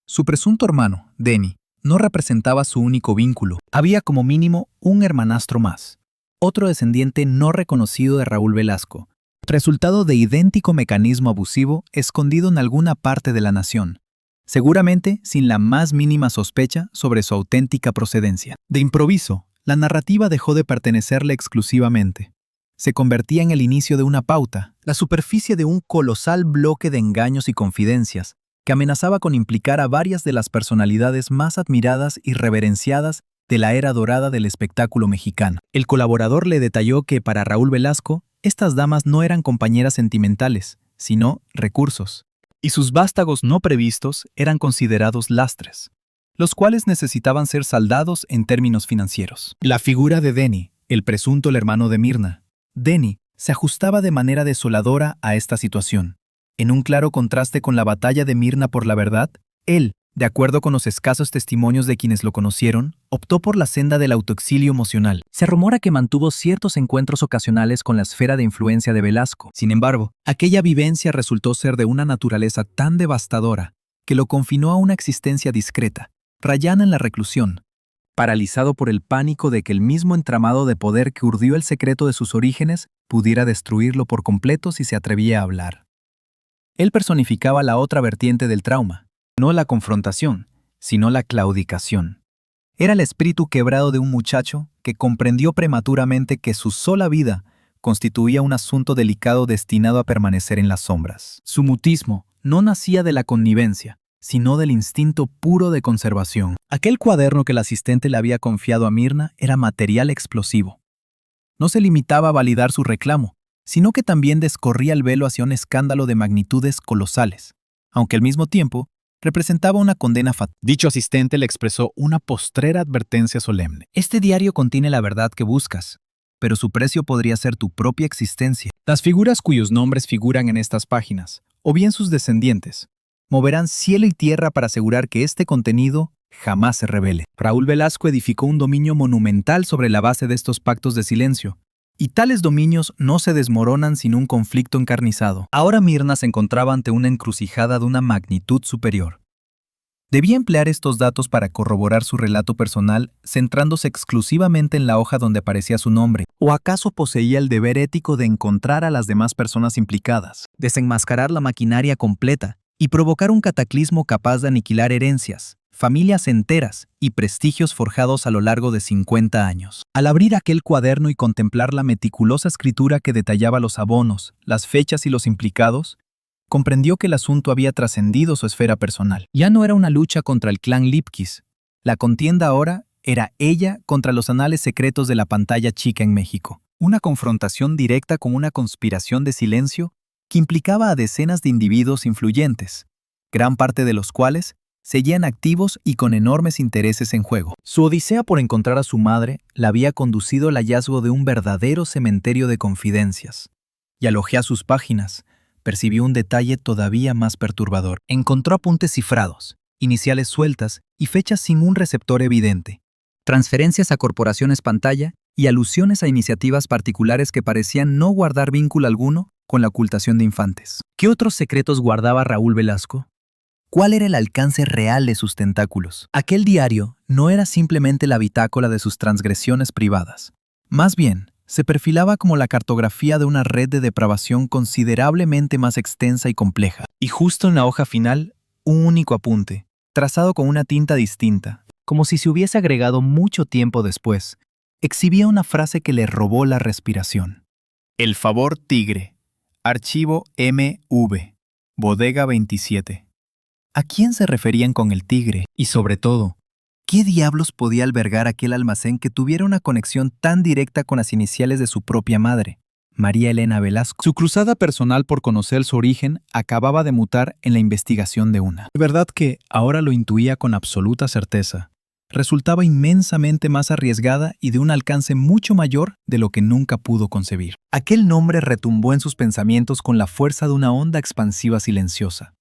Su presunto hermano, Denny, no representaba su único vínculo. Había como mínimo un hermanastro más, otro descendiente no reconocido de Raúl Velasco, resultado de idéntico mecanismo abusivo escondido en alguna parte de la nación, seguramente sin la más mínima sospecha sobre su auténtica procedencia. De improviso, la narrativa dejó de pertenecerle exclusivamente. Se convertía en el inicio de una pauta, la superficie de un colosal bloque de engaños y confidencias que amenazaba con implicar a varias de las personalidades más admiradas y reverenciadas de la era dorada del espectáculo mexicano. El colaborador le detalló que para Raúl Velasco, estas damas no eran compañeras sentimentales, sino recursos, y sus vástagos no previstos eran considerados lastres, los cuales necesitaban ser saldados en términos financieros. La figura de Denny, el presunto hermano de Mirna. Denny se ajustaba de manera desoladora a esta situación. En un claro contraste con la batalla de Mirna por la verdad, él, de acuerdo con los escasos testimonios de quienes lo conocieron, optó por la senda del autoexilio emocional. Se rumora que mantuvo ciertos encuentros ocasionales con la esfera de influencia de Velasco. Sin embargo, aquella vivencia resultó ser de una naturaleza tan devastadora que lo confinó a una existencia discreta, rayana en la reclusión, paralizado por el pánico de que el mismo entramado de poder que urdió el secreto de sus orígenes pudiera destruirlo por completo si se atrevía a hablar. Él personificaba la otra vertiente del trauma, no la confrontación, sino la claudicación. Era el espíritu quebrado de un muchacho que comprendió prematuramente que su sola vida constituía un asunto delicado destinado a permanecer en las sombras. Su mutismo no nacía de la connivencia, sino del instinto puro de conservación. Aquel cuaderno que el asistente le había confiado a Mirna era material explosivo. No se limitaba a validar su reclamo, sino que también descorría el velo hacia un escándalo de magnitudes colosales, aunque al mismo tiempo representaba una condena fatal. Dicho asistente le expresó una postrera advertencia solemne. Este diario contiene la verdad que buscas, pero su precio podría ser tu propia existencia. Las figuras cuyos nombres figuran en estas páginas, o bien sus descendientes, moverán cielo y tierra para asegurar que este contenido jamás se revele. Raúl Velasco edificó un dominio monumental sobre la base de estos pactos de silencio, y tales dominios no se desmoronan sin un conflicto encarnizado. Ahora Mirna se encontraba ante una encrucijada de una magnitud superior. Debía emplear estos datos para corroborar su relato personal, centrándose exclusivamente en la hoja donde aparecía su nombre. ¿O acaso poseía el deber ético de encontrar a las demás personas implicadas, desenmascarar la maquinaria completa y provocar un cataclismo capaz de aniquilar herencias, familias enteras y prestigios forjados a lo largo de 50 años? Al abrir aquel cuaderno y contemplar la meticulosa escritura que detallaba los abonos, las fechas y los implicados, comprendió que el asunto había trascendido su esfera personal. Ya no era una lucha contra el clan Lipkis. La contienda ahora era ella contra los anales secretos de la pantalla chica en México. Una confrontación directa con una conspiración de silencio que implicaba a decenas de individuos influyentes, gran parte de los cuales seguían activos y con enormes intereses en juego. Su odisea por encontrar a su madre la había conducido al hallazgo de un verdadero cementerio de confidencias. Y al hojear sus páginas, percibió un detalle todavía más perturbador. Encontró apuntes cifrados, iniciales sueltas y fechas sin un receptor evidente, transferencias a corporaciones pantalla y alusiones a iniciativas particulares que parecían no guardar vínculo alguno con la ocultación de infantes. ¿Qué otros secretos guardaba Raúl Velasco? ¿Cuál era el alcance real de sus tentáculos? Aquel diario no era simplemente la bitácora de sus transgresiones privadas. Más bien, se perfilaba como la cartografía de una red de depravación considerablemente más extensa y compleja. Y justo en la hoja final, un único apunte, trazado con una tinta distinta, como si se hubiese agregado mucho tiempo después, exhibía una frase que le robó la respiración. El favor Tigre. Archivo MV. Bodega 27. ¿A quién se referían con el Tigre? Y sobre todo, ¿qué diablos podía albergar aquel almacén que tuviera una conexión tan directa con las iniciales de su propia madre, María Elena Velasco? Su cruzada personal por conocer su origen acababa de mutar en la investigación de una. De verdad que, ahora lo intuía con absoluta certeza, resultaba inmensamente más arriesgada y de un alcance mucho mayor de lo que nunca pudo concebir. Aquel nombre retumbó en sus pensamientos con la fuerza de una onda expansiva silenciosa.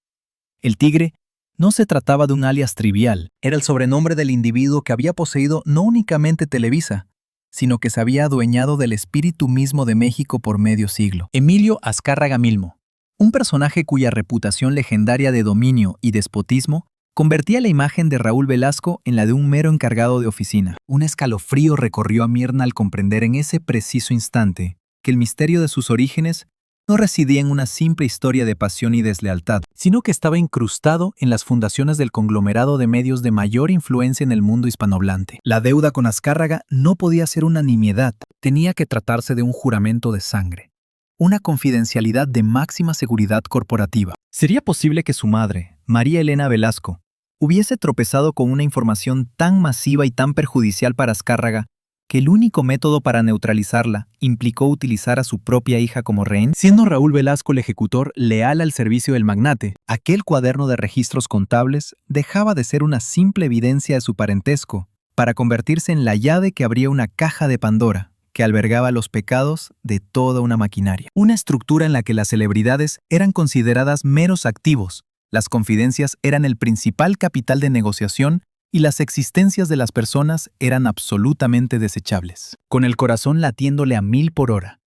El Tigre no se trataba de un alias trivial, era el sobrenombre del individuo que había poseído no únicamente Televisa, sino que se había adueñado del espíritu mismo de México por medio siglo. Emilio Azcárraga Milmo, un personaje cuya reputación legendaria de dominio y despotismo convertía la imagen de Raúl Velasco en la de un mero encargado de oficina. Un escalofrío recorrió a Mirna al comprender en ese preciso instante que el misterio de sus orígenes no residía en una simple historia de pasión y deslealtad, sino que estaba incrustado en las fundaciones del conglomerado de medios de mayor influencia en el mundo hispanohablante. La deuda con Azcárraga no podía ser una nimiedad, tenía que tratarse de un juramento de sangre, una confidencialidad de máxima seguridad corporativa. ¿Sería posible que su madre, María Elena Velasco, hubiese tropezado con una información tan masiva y tan perjudicial para Azcárraga que el único método para neutralizarla implicó utilizar a su propia hija como rehén? Siendo Raúl Velasco el ejecutor leal al servicio del magnate, aquel cuaderno de registros contables dejaba de ser una simple evidencia de su parentesco para convertirse en la llave que abría una caja de Pandora que albergaba los pecados de toda una maquinaria. Una estructura en la que las celebridades eran consideradas meros activos, las confidencias eran el principal capital de negociación y las existencias de las personas eran absolutamente desechables. Con el corazón latiéndole a 1000 por hora,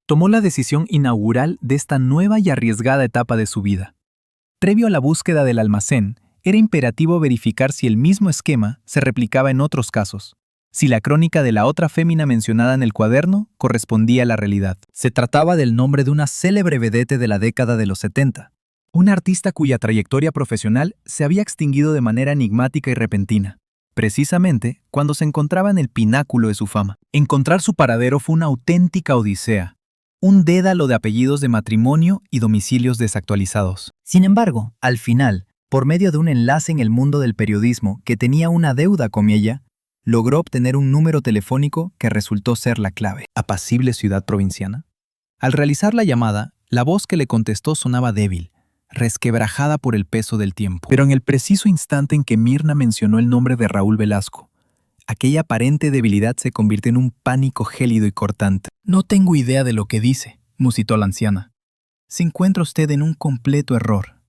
tomó la decisión inaugural de esta nueva y arriesgada etapa de su vida. Previo a la búsqueda del almacén, era imperativo verificar si el mismo esquema se replicaba en otros casos, si la crónica de la otra fémina mencionada en el cuaderno correspondía a la realidad. Se trataba del nombre de una célebre vedette de la década de los 70. Una artista cuya trayectoria profesional se había extinguido de manera enigmática y repentina, precisamente cuando se encontraba en el pináculo de su fama. Encontrar su paradero fue una auténtica odisea, un dédalo de apellidos de matrimonio y domicilios desactualizados. Sin embargo, al final, por medio de un enlace en el mundo del periodismo que tenía una deuda con ella, logró obtener un número telefónico que resultó ser la clave. ¿Apacible ciudad provinciana? Al realizar la llamada, la voz que le contestó sonaba débil, resquebrajada por el peso del tiempo. Pero en el preciso instante en que Mirna mencionó el nombre de Raúl Velasco, aquella aparente debilidad se convirtió en un pánico gélido y cortante. «No tengo idea de lo que dice», musitó la anciana. «Se encuentra usted en un completo error».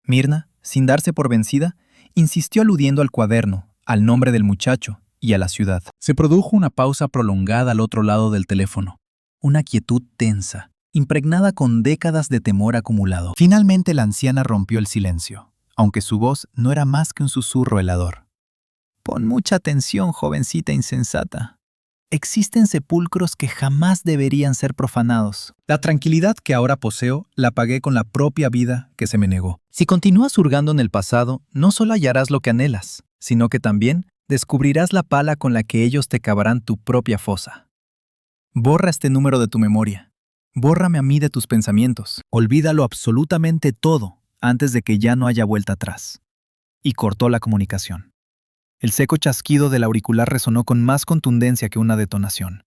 Mirna, sin darse por vencida, insistió aludiendo al cuaderno, al nombre del muchacho y a la ciudad. Se produjo una pausa prolongada al otro lado del teléfono. Una quietud tensa, impregnada con décadas de temor acumulado. Finalmente la anciana rompió el silencio, aunque su voz no era más que un susurro helador. «Pon mucha atención, jovencita insensata. Existen sepulcros que jamás deberían ser profanados. La tranquilidad que ahora poseo la pagué con la propia vida que se me negó. Si continúas hurgando en el pasado, no solo hallarás lo que anhelas, sino que también descubrirás la pala con la que ellos te cavarán tu propia fosa. Borra este número de tu memoria. Bórrame a mí de tus pensamientos. Olvídalo absolutamente todo antes de que ya no haya vuelta atrás». Y cortó la comunicación. El seco chasquido del auricular resonó con más contundencia que una detonación.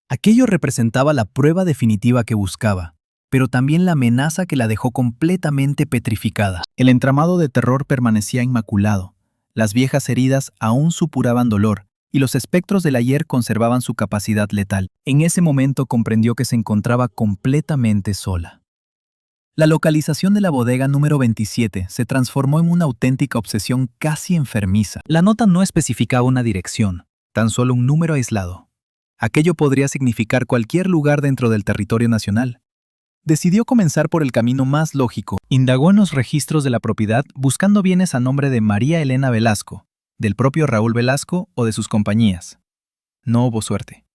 Aquello representaba la prueba definitiva que buscaba, pero también la amenaza que la dejó completamente petrificada. El entramado de terror permanecía inmaculado, las viejas heridas aún supuraban dolor, y los espectros del ayer conservaban su capacidad letal. En ese momento comprendió que se encontraba completamente sola. La localización de la bodega número 27 se transformó en una auténtica obsesión casi enfermiza. La nota no especificaba una dirección, tan solo un número aislado. Aquello podría significar cualquier lugar dentro del territorio nacional. Decidió comenzar por el camino más lógico. Indagó en los registros de la propiedad buscando bienes a nombre de María Elena Velasco, del propio Raúl Velasco o de sus compañías. No hubo suerte.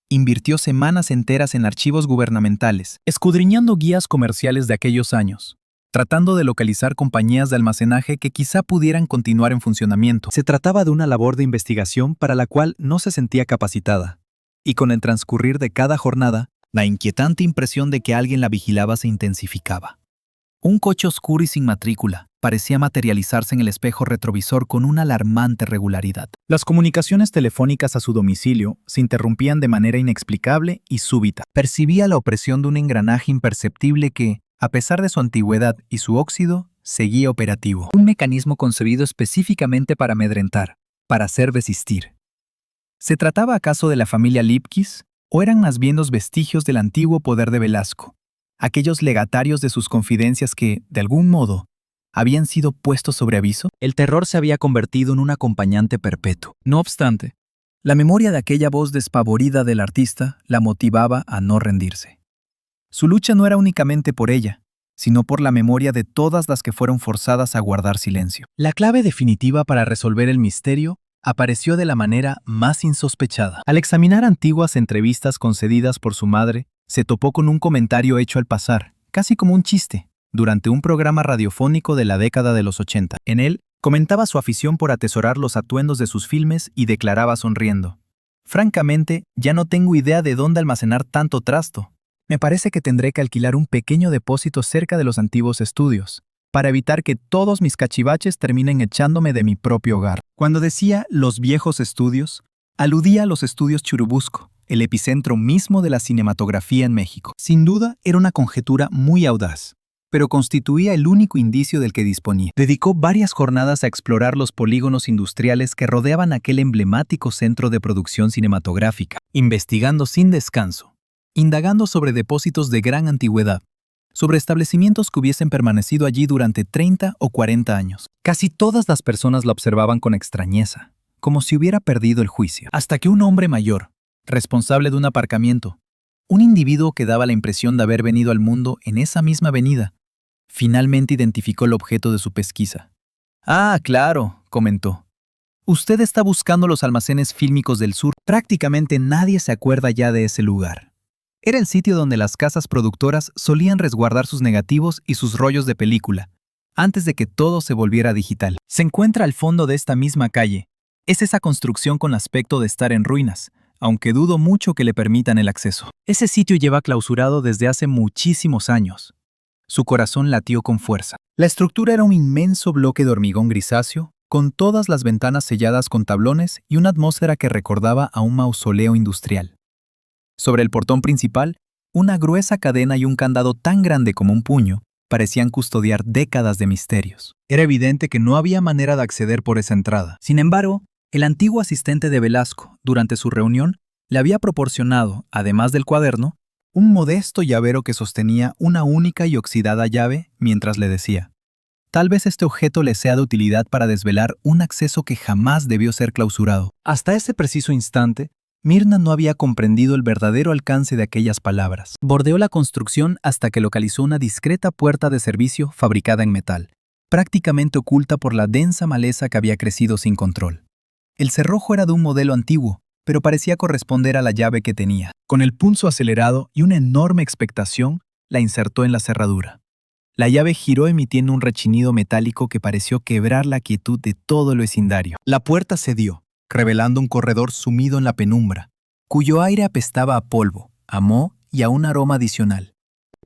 Invirtió semanas enteras en archivos gubernamentales, escudriñando guías comerciales de aquellos años, tratando de localizar compañías de almacenaje que quizá pudieran continuar en funcionamiento. Se trataba de una labor de investigación para la cual no se sentía capacitada, y con el transcurrir de cada jornada, la inquietante impresión de que alguien la vigilaba se intensificaba. Un coche oscuro y sin matrícula parecía materializarse en el espejo retrovisor con una alarmante regularidad. Las comunicaciones telefónicas a su domicilio se interrumpían de manera inexplicable y súbita. Percibía la opresión de un engranaje imperceptible que, a pesar de su antigüedad y su óxido, seguía operativo. Un mecanismo concebido específicamente para amedrentar, para hacer desistir. ¿Se trataba acaso de la familia Lipkis o eran más bien los vestigios del antiguo poder de Velasco? Aquellos legatarios de sus confidencias que, de algún modo, habían sido puestos sobre aviso. El terror se había convertido en un acompañante perpetuo. No obstante, la memoria de aquella voz despavorida del artista la motivaba a no rendirse. Su lucha no era únicamente por ella, sino por la memoria de todas las que fueron forzadas a guardar silencio. La clave definitiva para resolver el misterio apareció de la manera más insospechada. Al examinar antiguas entrevistas concedidas por su madre, se topó con un comentario hecho al pasar, casi como un chiste, durante un programa radiofónico de la década de los 80. En él, comentaba su afición por atesorar los atuendos de sus filmes y declaraba sonriendo: «Francamente, ya no tengo idea de dónde almacenar tanto trasto. Me parece que tendré que alquilar un pequeño depósito cerca de los antiguos estudios, para evitar que todos mis cachivaches terminen echándome de mi propio hogar». Cuando decía «los viejos estudios», aludía a los estudios Churubusco, el epicentro mismo de la cinematografía en México. Sin duda, era una conjetura muy audaz, pero constituía el único indicio del que disponía. Dedicó varias jornadas a explorar los polígonos industriales que rodeaban aquel emblemático centro de producción cinematográfica, investigando sin descanso, indagando sobre depósitos de gran antigüedad, sobre establecimientos que hubiesen permanecido allí durante 30 o 40 años. Casi todas las personas la observaban con extrañeza, como si hubiera perdido el juicio. Hasta que un hombre mayor, responsable de un aparcamiento, un individuo que daba la impresión de haber venido al mundo en esa misma avenida, finalmente identificó el objeto de su pesquisa. «Ah, claro», comentó. «Usted está buscando los almacenes fílmicos del sur. Prácticamente nadie se acuerda ya de ese lugar. Era el sitio donde las casas productoras solían resguardar sus negativos y sus rollos de película, antes de que todo se volviera digital. Se encuentra al fondo de esta misma calle. Es esa construcción con aspecto de estar en ruinas, aunque dudo mucho que le permitan el acceso. Ese sitio lleva clausurado desde hace muchísimos años». Su corazón latió con fuerza. La estructura era un inmenso bloque de hormigón grisáceo, con todas las ventanas selladas con tablones y una atmósfera que recordaba a un mausoleo industrial. Sobre el portón principal Una gruesa cadena y un candado tan grande como un puño parecían custodiar décadas de misterios. Era evidente que no había manera de acceder por esa entrada. Sin embargo, el antiguo asistente de Velasco, durante su reunión, le había proporcionado, además del cuaderno, un modesto llavero que sostenía una única y oxidada llave mientras le decía: tal vez este objeto le sea de utilidad para desvelar un acceso que jamás debió ser clausurado. Hasta ese preciso instante, Myrna no había comprendido el verdadero alcance de aquellas palabras. Bordeó la construcción hasta que localizó una discreta puerta de servicio fabricada en metal, prácticamente oculta por la densa maleza que había crecido sin control. El cerrojo era de un modelo antiguo, pero parecía corresponder a la llave que tenía. Con el pulso acelerado y una enorme expectación, la insertó en la cerradura. La llave giró emitiendo un rechinido metálico que pareció quebrar la quietud de todo el vecindario. La puerta cedió, revelando un corredor sumido en la penumbra, cuyo aire apestaba a polvo, a moho y a un aroma adicional: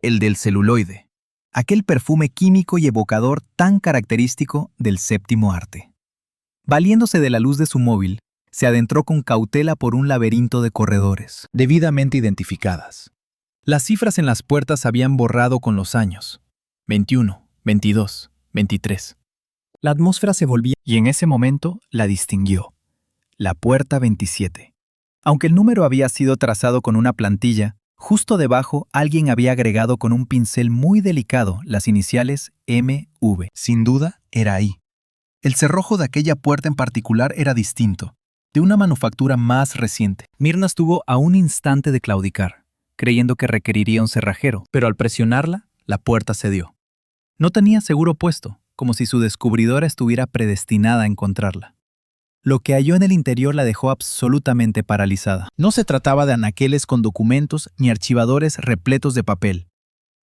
el del celuloide, aquel perfume químico y evocador tan característico del séptimo arte. Valiéndose de la luz de su móvil, se adentró con cautela por un laberinto de corredores, debidamente identificadas. Las cifras en las puertas habían borrado con los años: 21, 22, 23. La atmósfera se volvía y en ese momento la distinguió: la puerta 27. Aunque el número había sido trazado con una plantilla, justo debajo alguien había agregado con un pincel muy delicado las iniciales MV. Sin duda, era ahí. El cerrojo de aquella puerta en particular era distinto, de una manufactura más reciente. Myrna estuvo a un instante de claudicar, creyendo que requeriría un cerrajero, pero al presionarla, la puerta cedió. No tenía seguro puesto, como si su descubridora estuviera predestinada a encontrarla. Lo que halló en el interior la dejó absolutamente paralizada. No se trataba de anaqueles con documentos ni archivadores repletos de papel.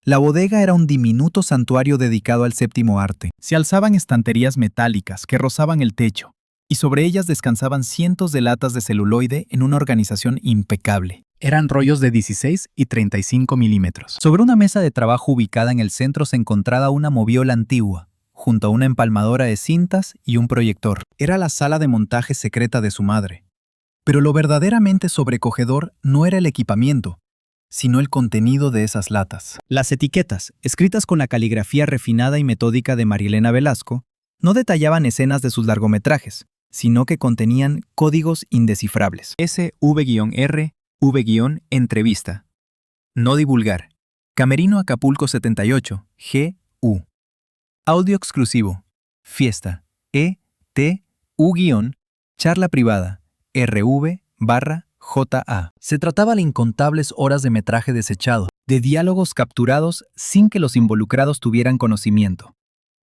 La bodega era un diminuto santuario dedicado al séptimo arte. Se alzaban estanterías metálicas que rozaban el techo, y sobre ellas descansaban cientos de latas de celuloide en una organización impecable. Eran rollos de 16 y 35 milímetros. Sobre una mesa de trabajo ubicada en el centro se encontraba una moviola antigua, junto a una empalmadora de cintas y un proyector. Era la sala de montaje secreta de su madre. Pero lo verdaderamente sobrecogedor no era el equipamiento, sino el contenido de esas latas. Las etiquetas, escritas con la caligrafía refinada y metódica de Marielena Velasco, no detallaban escenas de sus largometrajes, sino que contenían códigos indescifrables. SV-R, V-entrevista. No divulgar. Camerino Acapulco 78, G-U. Audio exclusivo. Fiesta. E-T-U- charla privada. RV-JA. Se trataba de incontables horas de metraje desechado, de diálogos capturados sin que los involucrados tuvieran conocimiento,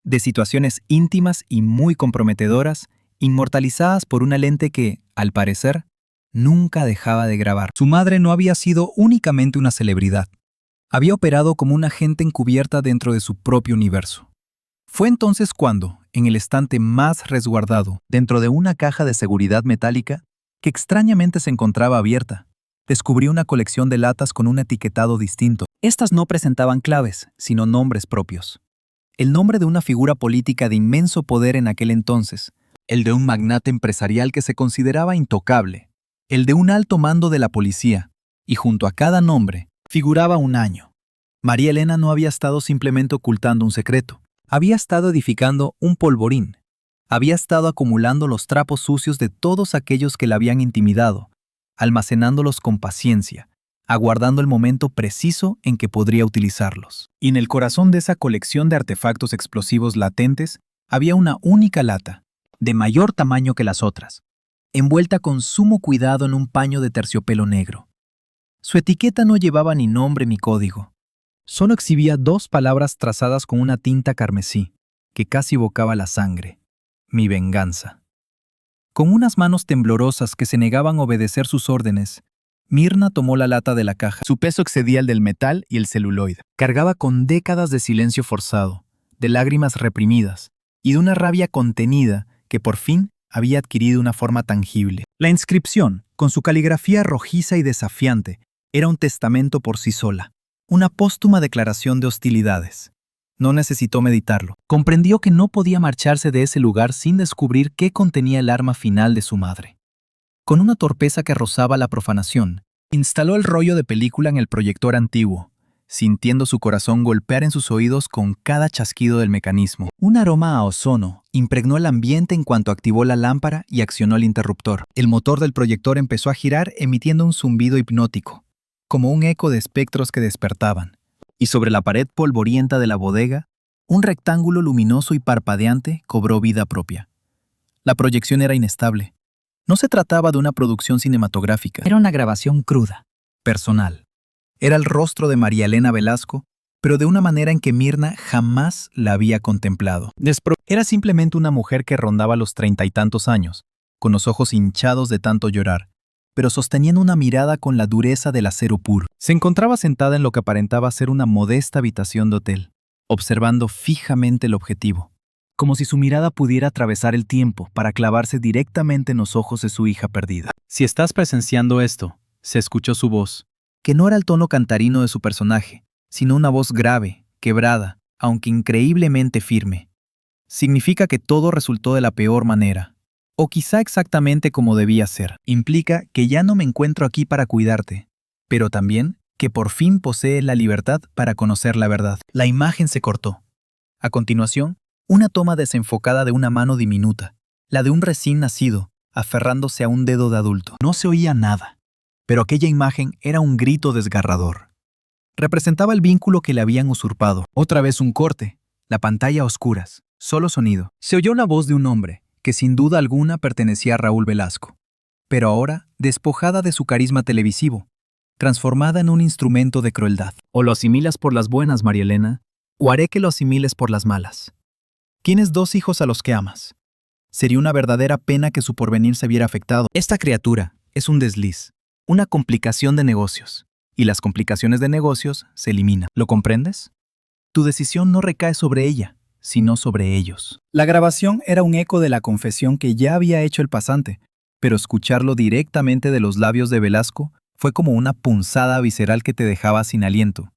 de situaciones íntimas y muy comprometedoras, inmortalizadas por una lente que, al parecer, nunca dejaba de grabar. Su madre no había sido únicamente una celebridad. Había operado como una agente encubierta dentro de su propio universo. Fue entonces cuando, en el estante más resguardado, dentro de una caja de seguridad metálica, que extrañamente se encontraba abierta, descubrió una colección de latas con un etiquetado distinto. Estas no presentaban claves, sino nombres propios. El nombre de una figura política de inmenso poder en aquel entonces, el de un magnate empresarial que se consideraba intocable, el de un alto mando de la policía, y junto a cada nombre figuraba un año. María Elena no había estado simplemente ocultando un secreto. Había estado edificando un polvorín. Había estado acumulando los trapos sucios de todos aquellos que la habían intimidado, almacenándolos con paciencia, aguardando el momento preciso en que podría utilizarlos. Y en el corazón de esa colección de artefactos explosivos latentes había una única lata, de mayor tamaño que las otras, envuelta con sumo cuidado en un paño de terciopelo negro. Su etiqueta no llevaba ni nombre ni código. Solo exhibía 2 palabras trazadas con una tinta carmesí, que casi evocaba la sangre: mi venganza. Con unas manos temblorosas que se negaban a obedecer sus órdenes, Myrna tomó la lata de la caja. Su peso excedía el del metal y el celuloide. Cargaba con décadas de silencio forzado, de lágrimas reprimidas y de una rabia contenida que por fin había adquirido una forma tangible. La inscripción, con su caligrafía rojiza y desafiante, era un testamento por sí sola. Una póstuma declaración de hostilidades. No necesitó meditarlo. Comprendió que no podía marcharse de ese lugar sin descubrir qué contenía el arma final de su madre. Con una torpeza que rozaba la profanación, Instaló el rollo de película en el proyector antiguo, sintiendo su corazón golpear en sus oídos con cada chasquido del mecanismo. Un aroma a ozono impregnó el ambiente en cuanto activó la lámpara y accionó el interruptor. El motor del proyector empezó a girar emitiendo un zumbido hipnótico, como un eco de espectros que despertaban. Y sobre la pared polvorienta de la bodega, un rectángulo luminoso y parpadeante cobró vida propia. La proyección era inestable. No se trataba de una producción cinematográfica. Era una grabación cruda, personal. Era el rostro de María Elena Velasco, pero de una manera en que Mirna jamás la había contemplado. Era simplemente una mujer que rondaba los 30 y tantos años, con los ojos hinchados de tanto llorar, pero sosteniendo una mirada con la dureza del acero puro. Se encontraba sentada en lo que aparentaba ser una modesta habitación de hotel, observando fijamente el objetivo, como si su mirada pudiera atravesar el tiempo para clavarse directamente en los ojos de su hija perdida. Si estás presenciando esto, se escuchó su voz, que no era el tono cantarino de su personaje, sino una voz grave, quebrada, aunque increíblemente firme. Significa que todo resultó de la peor manera, o quizá exactamente como debía ser. Implica que ya no me encuentro aquí para cuidarte, pero también que por fin posee la libertad para conocer la verdad. La imagen se cortó. A continuación, una toma desenfocada de una mano diminuta, la de un recién nacido, aferrándose a un dedo de adulto. No se oía nada, pero aquella imagen era un grito desgarrador. Representaba el vínculo que le habían usurpado. Otra vez un corte, la pantalla a oscuras, solo sonido. Se oyó la voz de un hombre, que sin duda alguna pertenecía a Raúl Velasco, pero ahora despojada de su carisma televisivo, transformada en un instrumento de crueldad. O lo asimilas por las buenas, María Elena, o haré que lo asimiles por las malas. Tienes 2 hijos a los que amas. Sería una verdadera pena que su porvenir se viera afectado. Esta criatura es un desliz, una complicación de negocios, y las complicaciones de negocios se eliminan. ¿Lo comprendes? Tu decisión no recae sobre ella, sino sobre ellos. La grabación era un eco de la confesión que ya había hecho el pasante, pero escucharlo directamente de los labios de Velasco fue como una punzada visceral que te dejaba sin aliento.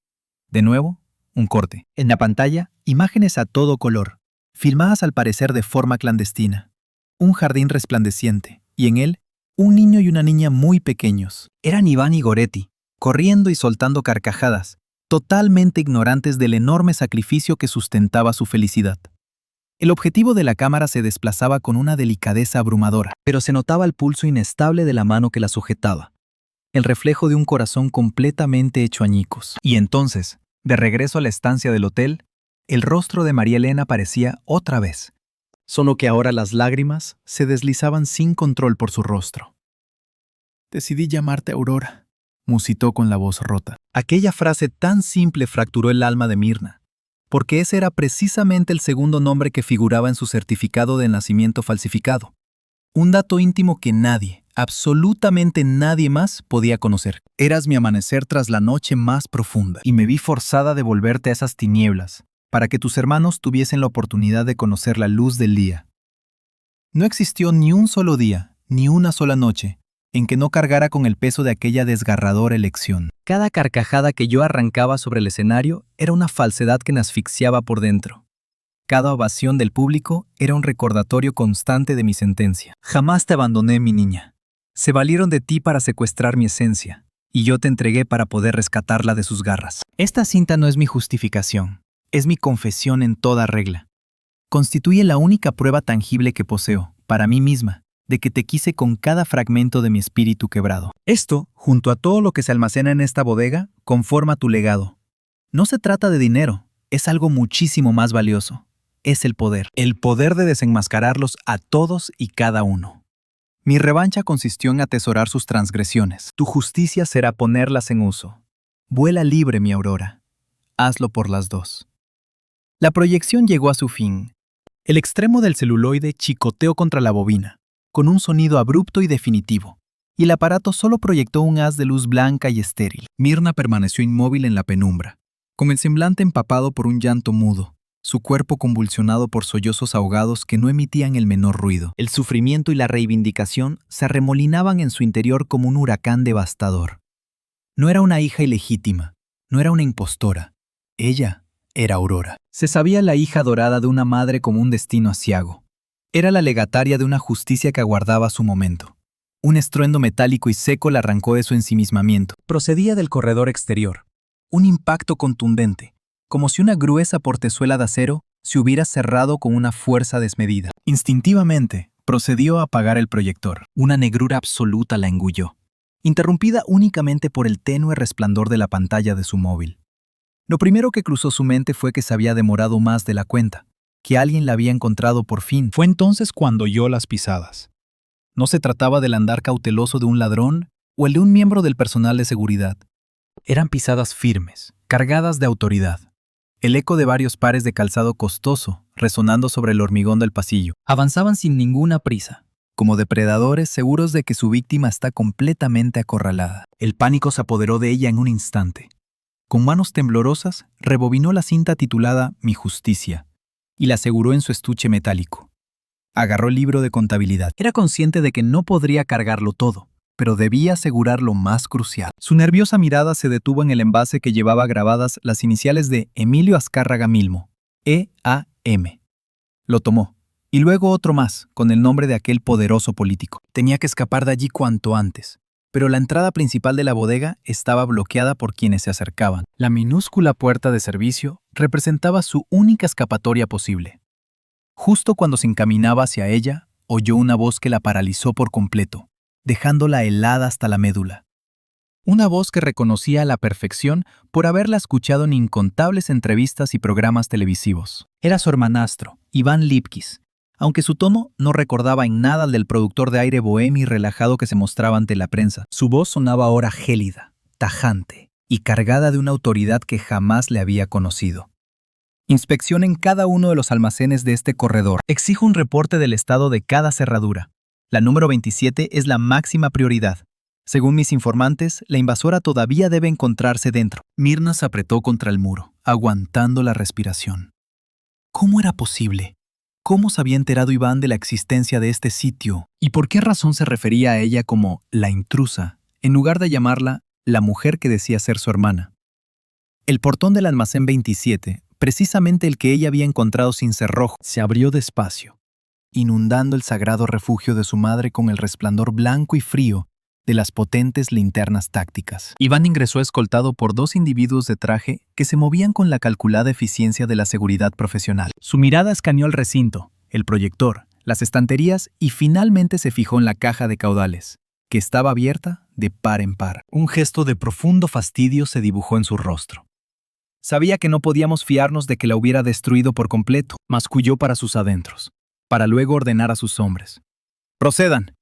De nuevo, un corte. En la pantalla, imágenes a todo color, filmadas al parecer de forma clandestina. Un jardín resplandeciente, y en él, un niño y una niña muy pequeños. Eran Iván y Goretti, corriendo y soltando carcajadas, totalmente ignorantes del enorme sacrificio que sustentaba su felicidad. El objetivo de la cámara se desplazaba con una delicadeza abrumadora, pero se notaba el pulso inestable de la mano que la sujetaba, el reflejo de un corazón completamente hecho añicos. Y entonces, de regreso a la estancia del hotel, el rostro de María Elena parecía otra vez, solo que ahora las lágrimas se deslizaban sin control por su rostro. Decidí llamarte Aurora, musitó con la voz rota. Aquella frase tan simple fracturó el alma de Mirna, porque ese era precisamente el segundo nombre que figuraba en su certificado de nacimiento falsificado. Un dato íntimo que nadie, absolutamente nadie más podía conocer. Eras mi amanecer tras la noche más profunda, y me vi forzada a devolverte a esas tinieblas, para que tus hermanos tuviesen la oportunidad de conocer la luz del día. No existió ni un solo día, ni una sola noche, en que no cargara con el peso de aquella desgarradora elección. Cada carcajada que yo arrancaba sobre el escenario era una falsedad que me asfixiaba por dentro. Cada ovación del público era un recordatorio constante de mi sentencia. Jamás te abandoné, mi niña. Se valieron de ti para secuestrar mi esencia, y yo te entregué para poder rescatarla de sus garras. Esta cinta no es mi justificación, es mi confesión en toda regla. Constituye la única prueba tangible que poseo, para mí misma, de que te quise con cada fragmento de mi espíritu quebrado. Esto, junto a todo lo que se almacena en esta bodega, conforma tu legado. No se trata de dinero, es algo muchísimo más valioso. Es el poder de desenmascararlos a todos y cada uno. Mi revancha consistió en atesorar sus transgresiones. Tu justicia será ponerlas en uso. Vuela libre, mi Aurora. Hazlo por las 2. La proyección llegó a su fin. El extremo del celuloide chicoteó contra la bobina, con un sonido abrupto y definitivo, y el aparato solo proyectó un haz de luz blanca y estéril. Mirna permaneció inmóvil en la penumbra, con el semblante empapado por un llanto mudo, su cuerpo convulsionado por sollozos ahogados que no emitían el menor ruido. El sufrimiento y la reivindicación se arremolinaban en su interior como un huracán devastador. No era una hija ilegítima, no era una impostora. Ella era Aurora. Se sabía la hija adorada de una madre como un destino aciago. Era la legataria de una justicia que aguardaba su momento. Un estruendo metálico y seco la arrancó de su ensimismamiento. Procedía del corredor exterior. Un impacto contundente, como si una gruesa portezuela de acero se hubiera cerrado con una fuerza desmedida. Instintivamente, procedió a apagar el proyector. Una negrura absoluta la engulló, interrumpida únicamente por el tenue resplandor de la pantalla de su móvil. Lo primero que cruzó su mente fue que se había demorado más de la cuenta, que alguien la había encontrado por fin. Fue entonces cuando oyó las pisadas. No se trataba del andar cauteloso de un ladrón o el de un miembro del personal de seguridad. Eran pisadas firmes, cargadas de autoridad. El eco de varios pares de calzado costoso, resonando sobre el hormigón del pasillo. Avanzaban sin ninguna prisa, como depredadores seguros de que su víctima está completamente acorralada. El pánico se apoderó de ella en un instante. Con manos temblorosas, rebobinó la cinta titulada Mi Justicia y la aseguró en su estuche metálico. Agarró el libro de contabilidad. Era consciente de que no podría cargarlo todo, pero debía asegurar lo más crucial. Su nerviosa mirada se detuvo en el envase que llevaba grabadas las iniciales de Emilio Azcárraga Milmo, E.A.M. Lo tomó, y luego otro más, con el nombre de aquel poderoso político. Tenía que escapar de allí cuanto antes, pero la entrada principal de la bodega estaba bloqueada por quienes se acercaban. La minúscula puerta de servicio representaba su única escapatoria posible. Justo cuando se encaminaba hacia ella, oyó una voz que la paralizó por completo, dejándola helada hasta la médula. Una voz que reconocía a la perfección por haberla escuchado en incontables entrevistas y programas televisivos. Era su hermanastro, Iván Lipkiss, aunque su tono no recordaba en nada al del productor de aire bohemio y relajado que se mostraba ante la prensa. Su voz sonaba ahora gélida, tajante y cargada de una autoridad que jamás le había conocido. Inspeccionen cada uno de los almacenes de este corredor. Exijo un reporte del estado de cada cerradura. La número 27 es la máxima prioridad. Según mis informantes, la invasora todavía debe encontrarse dentro. Mirna se apretó contra el muro, aguantando la respiración. ¿Cómo era posible? ¿Cómo se había enterado Iván de la existencia de este sitio? ¿Y por qué razón se refería a ella como la intrusa, en lugar de llamarla la mujer que decía ser su hermana? El portón del almacén 27, precisamente el que ella había encontrado sin cerrojo, se abrió despacio, inundando el sagrado refugio de su madre con el resplandor blanco y frío de las potentes linternas tácticas. Iván ingresó escoltado por dos individuos de traje que se movían con la calculada eficiencia de la seguridad profesional. Su mirada escaneó el recinto, el proyector, las estanterías y finalmente se fijó en la caja de caudales, que estaba abierta de par en par. Un gesto de profundo fastidio se dibujó en su rostro. Sabía que no podíamos fiarnos de que la hubiera destruido por completo, masculló para sus adentros, para luego ordenar a sus hombres. Procedan.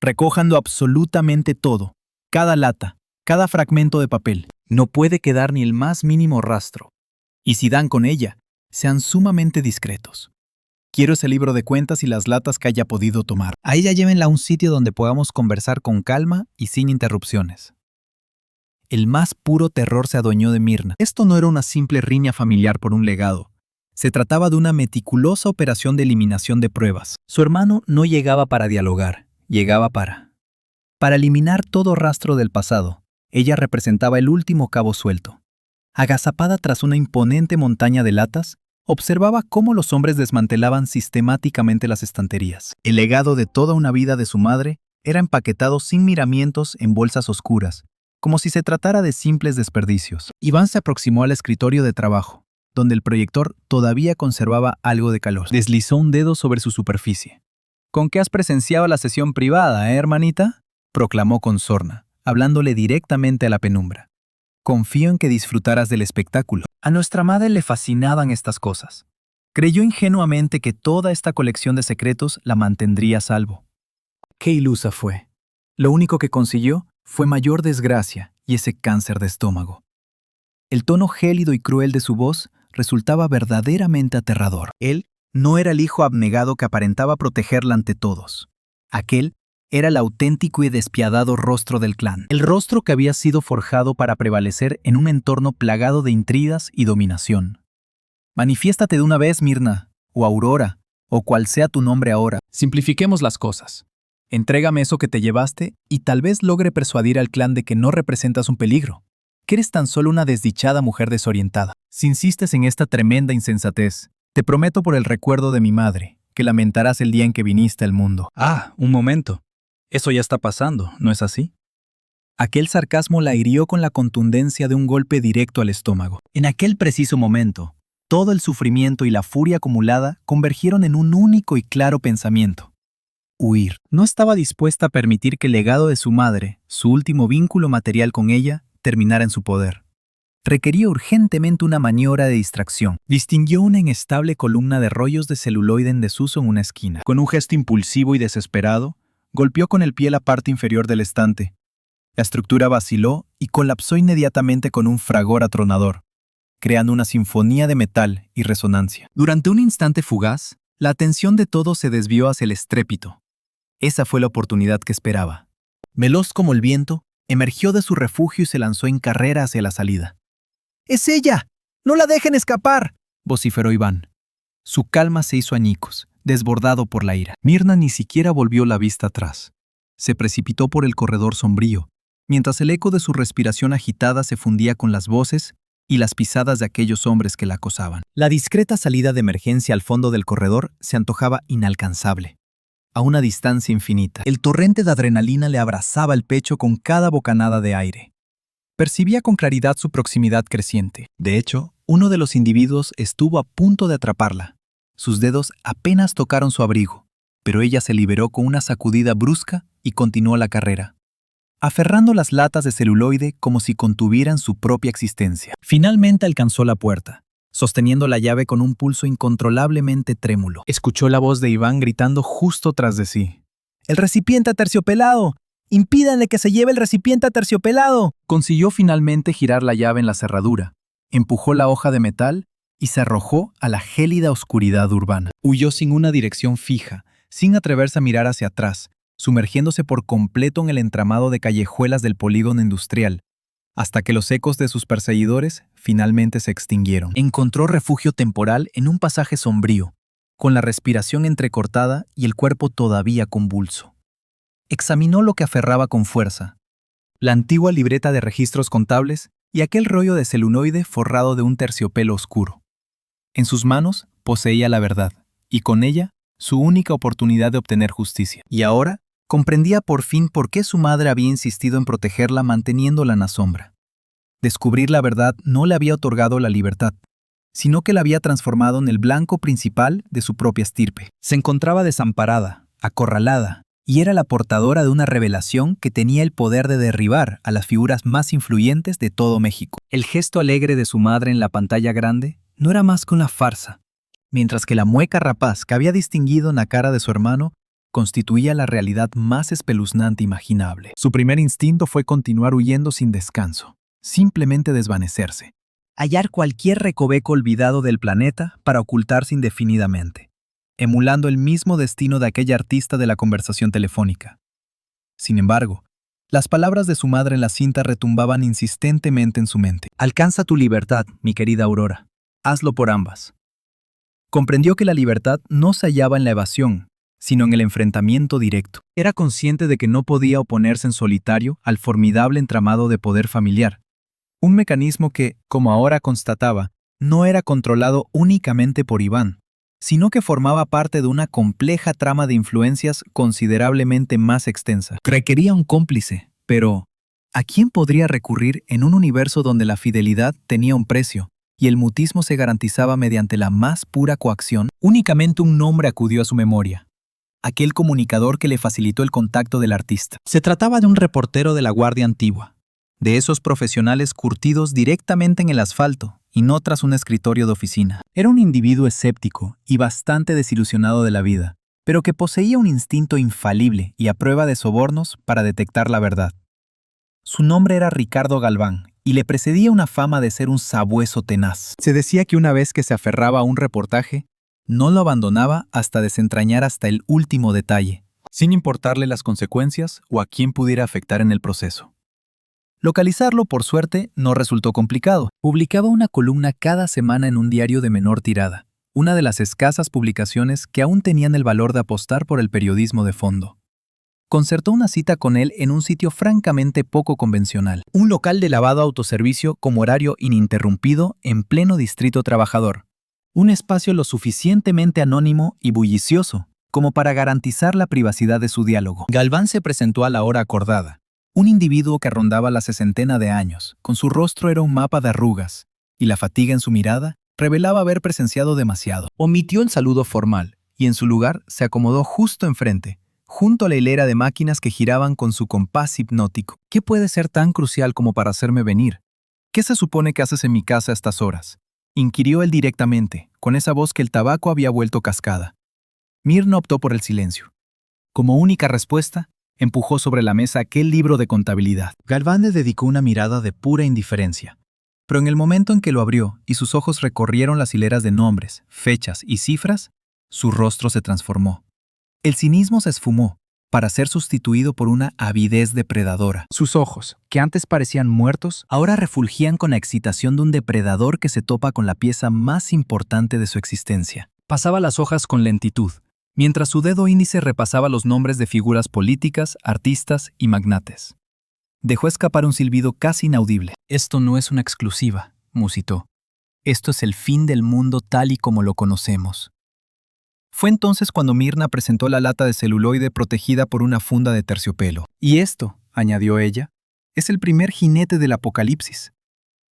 Recójanlo absolutamente todo, cada lata, cada fragmento de papel. No puede quedar ni el más mínimo rastro. Y si dan con ella, sean sumamente discretos. Quiero ese libro de cuentas y las latas que haya podido tomar. A ella llévenla a un sitio donde podamos conversar con calma y sin interrupciones. El más puro terror se adueñó de Mirna. Esto no era una simple riña familiar por un legado. Se trataba de una meticulosa operación de eliminación de pruebas. Su hermano no llegaba para dialogar, llegaba para eliminar todo rastro del pasado. Ella representaba el último cabo suelto. Agazapada tras una imponente montaña de latas, observaba cómo los hombres desmantelaban sistemáticamente las estanterías. El legado de toda una vida de su madre era empaquetado sin miramientos en bolsas oscuras, como si se tratara de simples desperdicios. Iván se aproximó al escritorio de trabajo, donde el proyector todavía conservaba algo de calor. Deslizó un dedo sobre su superficie. «¿Con qué has presenciado la sesión privada, hermanita?», proclamó con sorna, hablándole directamente a la penumbra. «Confío en que disfrutaras del espectáculo». A nuestra madre le fascinaban estas cosas. Creyó ingenuamente que toda esta colección de secretos la mantendría a salvo. Qué ilusa fue. Lo único que consiguió fue mayor desgracia y ese cáncer de estómago. El tono gélido y cruel de su voz resultaba verdaderamente aterrador. Él no era el hijo abnegado que aparentaba protegerla ante todos. Aquel era el auténtico y despiadado rostro del clan. El rostro que había sido forjado para prevalecer en un entorno plagado de intrigas y dominación. Manifiéstate de una vez, Mirna, o Aurora, o cual sea tu nombre ahora. Simplifiquemos las cosas. Entrégame eso que te llevaste y tal vez logre persuadir al clan de que no representas un peligro, que eres tan solo una desdichada mujer desorientada. Si insistes en esta tremenda insensatez, te prometo por el recuerdo de mi madre, que lamentarás el día en que viniste al mundo. Ah, un momento. Eso ya está pasando, ¿no es así? Aquel sarcasmo la hirió con la contundencia de un golpe directo al estómago. En aquel preciso momento, todo el sufrimiento y la furia acumulada convergieron en un único y claro pensamiento: huir. No estaba dispuesta a permitir que el legado de su madre, su último vínculo material con ella, terminara en su poder. Requería urgentemente una maniobra de distracción. Distinguió una inestable columna de rollos de celuloide en desuso en una esquina. Con un gesto impulsivo y desesperado, golpeó con el pie la parte inferior del estante. La estructura vaciló y colapsó inmediatamente con un fragor atronador, creando una sinfonía de metal y resonancia. Durante un instante fugaz, la atención de todos se desvió hacia el estrépito. Esa fue la oportunidad que esperaba. Veloz como el viento, emergió de su refugio y se lanzó en carrera hacia la salida. ¡Es ella! ¡No la dejen escapar!, vociferó Iván. Su calma se hizo añicos, desbordado por la ira. Mirna ni siquiera volvió la vista atrás. Se precipitó por el corredor sombrío, mientras el eco de su respiración agitada se fundía con las voces y las pisadas de aquellos hombres que la acosaban. La discreta salida de emergencia al fondo del corredor se antojaba inalcanzable. A una distancia infinita, el torrente de adrenalina le abrazaba el pecho con cada bocanada de aire. Percibía con claridad su proximidad creciente. De hecho, uno de los individuos estuvo a punto de atraparla. Sus dedos apenas tocaron su abrigo, pero ella se liberó con una sacudida brusca y continuó la carrera, aferrando las latas de celuloide como si contuvieran su propia existencia. Finalmente alcanzó la puerta, sosteniendo la llave con un pulso incontrolablemente trémulo. Escuchó la voz de Iván gritando justo tras de sí: ¡El recipiente aterciopelado! ¡Impídanle que se lleve el recipiente aterciopelado! Consiguió finalmente girar la llave en la cerradura, empujó la hoja de metal y se arrojó a la gélida oscuridad urbana. Huyó sin una dirección fija, sin atreverse a mirar hacia atrás, sumergiéndose por completo en el entramado de callejuelas del polígono industrial, hasta que los ecos de sus perseguidores finalmente se extinguieron. Encontró refugio temporal en un pasaje sombrío, con la respiración entrecortada y el cuerpo todavía convulso. Examinó lo que aferraba con fuerza: la antigua libreta de registros contables y aquel rollo de celuloide forrado de un terciopelo oscuro. En sus manos poseía la verdad, y con ella su única oportunidad de obtener justicia. Y ahora comprendía por fin por qué su madre había insistido en protegerla manteniéndola en la sombra. Descubrir la verdad no le había otorgado la libertad, sino que la había transformado en el blanco principal de su propia estirpe. Se encontraba desamparada, acorralada, y era la portadora de una revelación que tenía el poder de derribar a las figuras más influyentes de todo México. El gesto alegre de su madre en la pantalla grande no era más que una farsa, mientras que la mueca rapaz que había distinguido en la cara de su hermano constituía la realidad más espeluznante imaginable. Su primer instinto fue continuar huyendo sin descanso, simplemente desvanecerse, hallar cualquier recoveco olvidado del planeta para ocultarse indefinidamente, emulando el mismo destino de aquella artista de la conversación telefónica. Sin embargo, las palabras de su madre en la cinta retumbaban insistentemente en su mente. Alcanza tu libertad, mi querida Aurora. Hazlo por ambas. Comprendió que la libertad no se hallaba en la evasión, sino en el enfrentamiento directo. Era consciente de que no podía oponerse en solitario al formidable entramado de poder familiar, un mecanismo que, como ahora constataba, no era controlado únicamente por Iván, sino que formaba parte de una compleja trama de influencias considerablemente más extensa. Requería un cómplice, pero ¿a quién podría recurrir en un universo donde la fidelidad tenía un precio y el mutismo se garantizaba mediante la más pura coacción? Únicamente un nombre acudió a su memoria: aquel comunicador que le facilitó el contacto del artista. Se trataba de un reportero de la Guardia Antigua, de esos profesionales curtidos directamente en el asfalto y no tras un escritorio de oficina. Era un individuo escéptico y bastante desilusionado de la vida, pero que poseía un instinto infalible y a prueba de sobornos para detectar la verdad. Su nombre era Ricardo Galván y le precedía una fama de ser un sabueso tenaz. Se decía que una vez que se aferraba a un reportaje, no lo abandonaba hasta desentrañar hasta el último detalle, sin importarle las consecuencias o a quién pudiera afectar en el proceso. Localizarlo, por suerte, no resultó complicado. Publicaba una columna cada semana en un diario de menor tirada, una de las escasas publicaciones que aún tenían el valor de apostar por el periodismo de fondo. Concertó una cita con él en un sitio francamente poco convencional, un local de lavado autoservicio con horario ininterrumpido en pleno distrito trabajador. Un espacio lo suficientemente anónimo y bullicioso como para garantizar la privacidad de su diálogo. Galván se presentó a la hora acordada. Un individuo que rondaba la sesentena de años, con su rostro era un mapa de arrugas, y la fatiga en su mirada revelaba haber presenciado demasiado. Omitió el saludo formal, y en su lugar se acomodó justo enfrente, junto a la hilera de máquinas que giraban con su compás hipnótico. ¿Qué puede ser tan crucial como para hacerme venir? ¿Qué se supone que haces en mi casa a estas horas?, inquirió él directamente, con esa voz que el tabaco había vuelto cascada. Mirna optó por el silencio. Como única respuesta, empujó sobre la mesa aquel libro de contabilidad. Galván le dedicó una mirada de pura indiferencia. Pero en el momento en que lo abrió y sus ojos recorrieron las hileras de nombres, fechas y cifras, su rostro se transformó. El cinismo se esfumó, para ser sustituido por una avidez depredadora. Sus ojos, que antes parecían muertos, ahora refulgían con la excitación de un depredador que se topa con la pieza más importante de su existencia. Pasaba las hojas con lentitud, mientras su dedo índice repasaba los nombres de figuras políticas, artistas y magnates. Dejó escapar un silbido casi inaudible. «Esto no es una exclusiva», musitó. «Esto es el fin del mundo tal y como lo conocemos». Fue entonces cuando Mirna presentó la lata de celuloide protegida por una funda de terciopelo. «Y esto», añadió ella, «es el primer jinete del apocalipsis».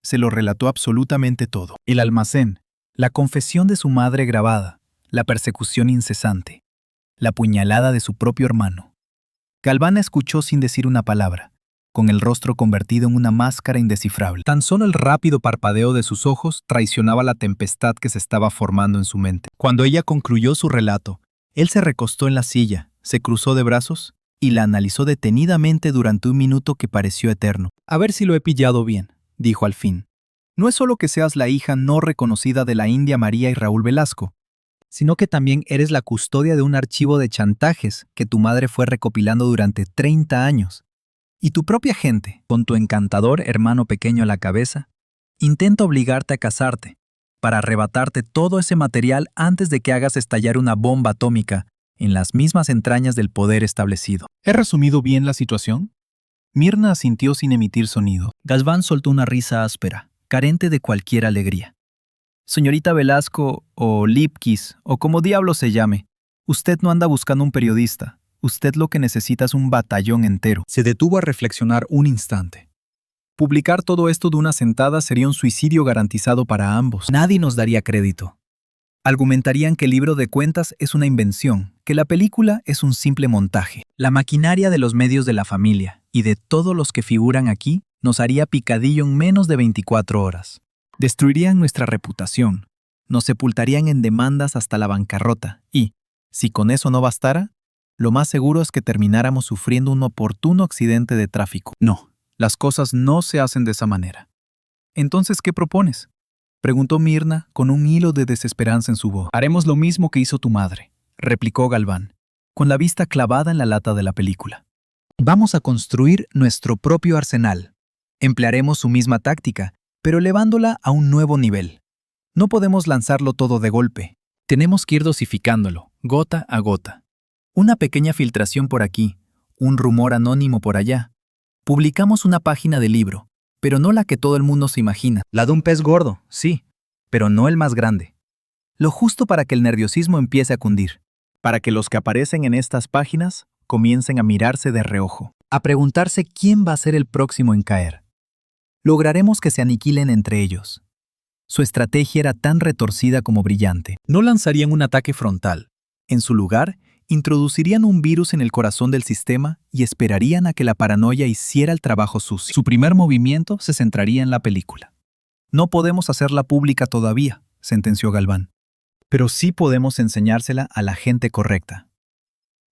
Se lo relató absolutamente todo. El almacén, la confesión de su madre grabada, la persecución incesante, la puñalada de su propio hermano. Galván escuchó sin decir una palabra, con el rostro convertido en una máscara indescifrable. Tan solo el rápido parpadeo de sus ojos traicionaba la tempestad que se estaba formando en su mente. Cuando ella concluyó su relato, él se recostó en la silla, se cruzó de brazos y la analizó detenidamente durante un minuto que pareció eterno. «A ver si lo he pillado bien», dijo al fin. «No es solo que seas la hija no reconocida de la India María y Raúl Velasco, sino que también eres la custodia de un archivo de chantajes que tu madre fue recopilando durante 30 años. Y tu propia gente, con tu encantador hermano pequeño a la cabeza, intenta obligarte a casarte, para arrebatarte todo ese material antes de que hagas estallar una bomba atómica en las mismas entrañas del poder establecido». ¿He resumido bien la situación? Mirna asintió sin emitir sonido. Galván soltó una risa áspera, carente de cualquier alegría. «Señorita Velasco, o Lipkiss, o como diablo se llame, usted no anda buscando un periodista. Usted lo que necesita es un batallón entero». Se detuvo a reflexionar un instante. Publicar todo esto de una sentada sería un suicidio garantizado para ambos. Nadie nos daría crédito. Argumentarían que el libro de cuentas es una invención, que la película es un simple montaje. La maquinaria de los medios de la familia y de todos los que figuran aquí nos haría picadillo en menos de 24 horas. Destruirían nuestra reputación, nos sepultarían en demandas hasta la bancarrota y, si con eso no bastara, lo más seguro es que termináramos sufriendo un oportuno accidente de tráfico. No, las cosas no se hacen de esa manera. «Entonces, ¿qué propones?», preguntó Mirna con un hilo de desesperanza en su voz. «Haremos lo mismo que hizo tu madre», replicó Galván, con la vista clavada en la lata de la película. «Vamos a construir nuestro propio arsenal. Emplearemos su misma táctica, pero elevándola a un nuevo nivel. No podemos lanzarlo todo de golpe. Tenemos que ir dosificándolo, gota a gota. Una pequeña filtración por aquí, un rumor anónimo por allá. Publicamos una página de libro, pero no la que todo el mundo se imagina. La de un pez gordo, sí, pero no el más grande. Lo justo para que el nerviosismo empiece a cundir, para que los que aparecen en estas páginas comiencen a mirarse de reojo, a preguntarse quién va a ser el próximo en caer. Lograremos que se aniquilen entre ellos». Su estrategia era tan retorcida como brillante. No lanzarían un ataque frontal. En su lugar, introducirían un virus en el corazón del sistema y esperarían a que la paranoia hiciera el trabajo sucio. Su primer movimiento se centraría en la película. «No podemos hacerla pública todavía», sentenció Galván. «Pero sí podemos enseñársela a la gente correcta.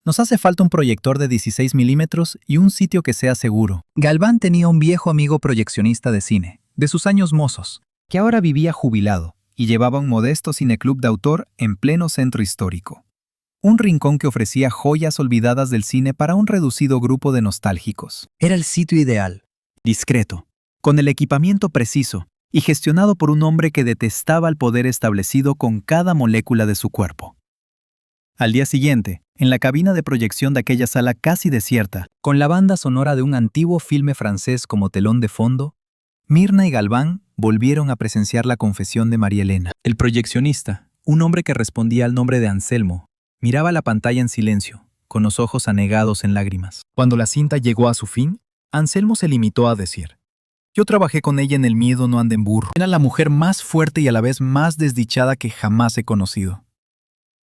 Nos hace falta un proyector de 16 milímetros y un sitio que sea seguro». Galván tenía un viejo amigo proyeccionista de cine, de sus años mozos, que ahora vivía jubilado y llevaba un modesto cineclub de autor en pleno centro histórico. Un rincón que ofrecía joyas olvidadas del cine para un reducido grupo de nostálgicos. Era el sitio ideal, discreto, con el equipamiento preciso y gestionado por un hombre que detestaba el poder establecido con cada molécula de su cuerpo. Al día siguiente, en la cabina de proyección de aquella sala casi desierta, con la banda sonora de un antiguo filme francés como telón de fondo, Mirna y Galván volvieron a presenciar la confesión de María Elena. El proyeccionista, un hombre que respondía al nombre de Anselmo, Miraba la pantalla en silencio, con los ojos anegados en lágrimas. Cuando la cinta llegó a su fin, Anselmo se limitó a decir: «Yo trabajé con ella en El miedo no anda en burro. Era la mujer más fuerte y a la vez más desdichada que jamás he conocido.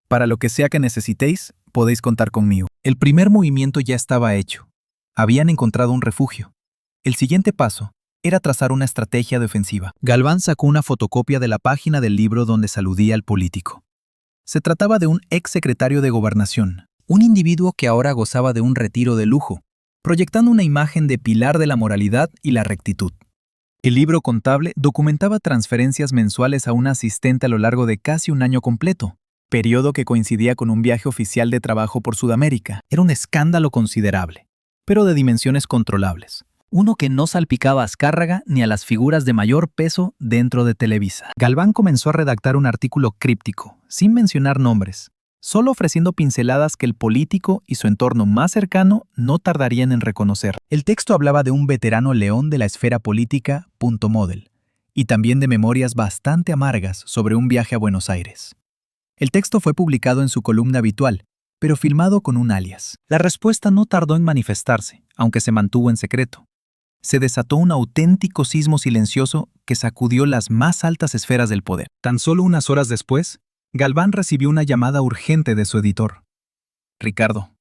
Para lo que sea que necesitéis, podéis contar conmigo». El primer movimiento ya estaba hecho. Habían encontrado un refugio. El siguiente paso era trazar una estrategia defensiva. Galván sacó una fotocopia de la página del libro donde saludía al político. Se trataba de un ex secretario de Gobernación, un individuo que ahora gozaba de un retiro de lujo, proyectando una imagen de pilar de la moralidad y la rectitud. El libro contable documentaba transferencias mensuales a un asistente a lo largo de casi un año completo, periodo que coincidía con un viaje oficial de trabajo por Sudamérica. Era un escándalo considerable, pero de dimensiones controlables. Uno que no salpicaba a Azcárraga ni a las figuras de mayor peso dentro de Televisa. Galván comenzó a redactar un artículo críptico, sin mencionar nombres, solo ofreciendo pinceladas que el político y su entorno más cercano no tardarían en reconocer. El texto hablaba de un veterano león de la esfera política, .model, y también de memorias bastante amargas sobre un viaje a Buenos Aires. El texto fue publicado en su columna habitual, pero filmado con un alias. La respuesta no tardó en manifestarse, aunque se mantuvo en secreto. Se desató un auténtico sismo silencioso que sacudió las más altas esferas del poder. Tan solo unas horas después, Galván recibió una llamada urgente de su editor. «Ricardo,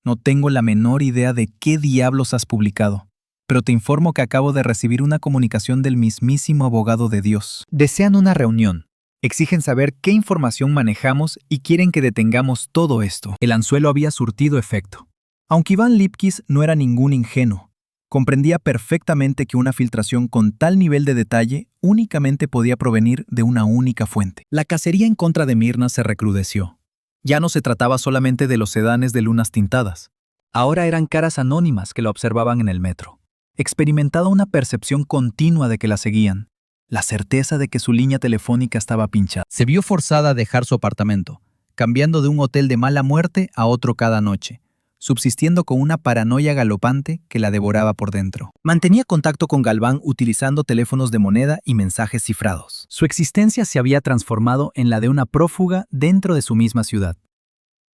no tengo la menor idea de qué diablos has publicado, pero te informo que acabo de recibir una comunicación del mismísimo abogado de Dios. Desean una reunión. Exigen saber qué información manejamos y quieren que detengamos todo esto». El anzuelo había surtido efecto. Aunque Iván Lipkiss no era ningún ingenuo, comprendía perfectamente que una filtración con tal nivel de detalle únicamente podía provenir de una única fuente. La cacería en contra de Mirna se recrudeció. Ya no se trataba solamente de los sedanes de lunas tintadas. Ahora eran caras anónimas que la observaban en el metro. Experimentaba una percepción continua de que la seguían, la certeza de que su línea telefónica estaba pinchada. Se vio forzada a dejar su apartamento, cambiando de un hotel de mala muerte a otro cada noche, subsistiendo con una paranoia galopante que la devoraba por dentro. Mantenía contacto con Galván utilizando teléfonos de moneda y mensajes cifrados. Su existencia se había transformado en la de una prófuga dentro de su misma ciudad.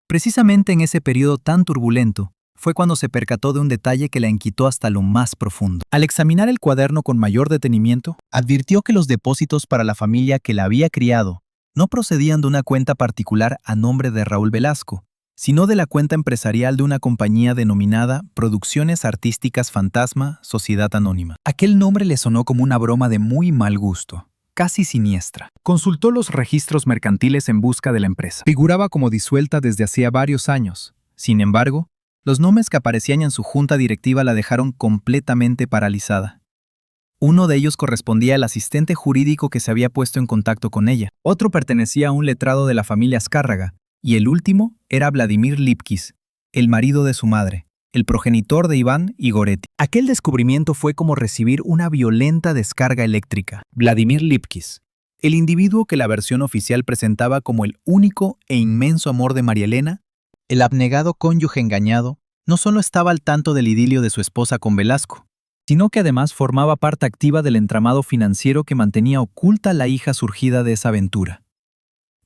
Precisamente en ese periodo tan turbulento, fue cuando se percató de un detalle que la inquietó hasta lo más profundo. Al examinar el cuaderno con mayor detenimiento, advirtió que los depósitos para la familia que la había criado no procedían de una cuenta particular a nombre de Raúl Velasco, sino de la cuenta empresarial de una compañía denominada Producciones Artísticas Fantasma Sociedad Anónima. Aquel nombre le sonó como una broma de muy mal gusto, casi siniestra. Consultó los registros mercantiles en busca de la empresa. Figuraba como disuelta desde hacía varios años. Sin embargo, los nombres que aparecían en su junta directiva la dejaron completamente paralizada. Uno de ellos correspondía al asistente jurídico que se había puesto en contacto con ella. Otro pertenecía a un letrado de la familia Azcárraga, y el último era Vladimir Lipkiss, el marido de su madre, el progenitor de Iván y Goretti. Aquel descubrimiento fue como recibir una violenta descarga eléctrica. Vladimir Lipkiss, el individuo que la versión oficial presentaba como el único e inmenso amor de María Elena, el abnegado cónyuge engañado, no solo estaba al tanto del idilio de su esposa con Velasco, sino que además formaba parte activa del entramado financiero que mantenía oculta a la hija surgida de esa aventura.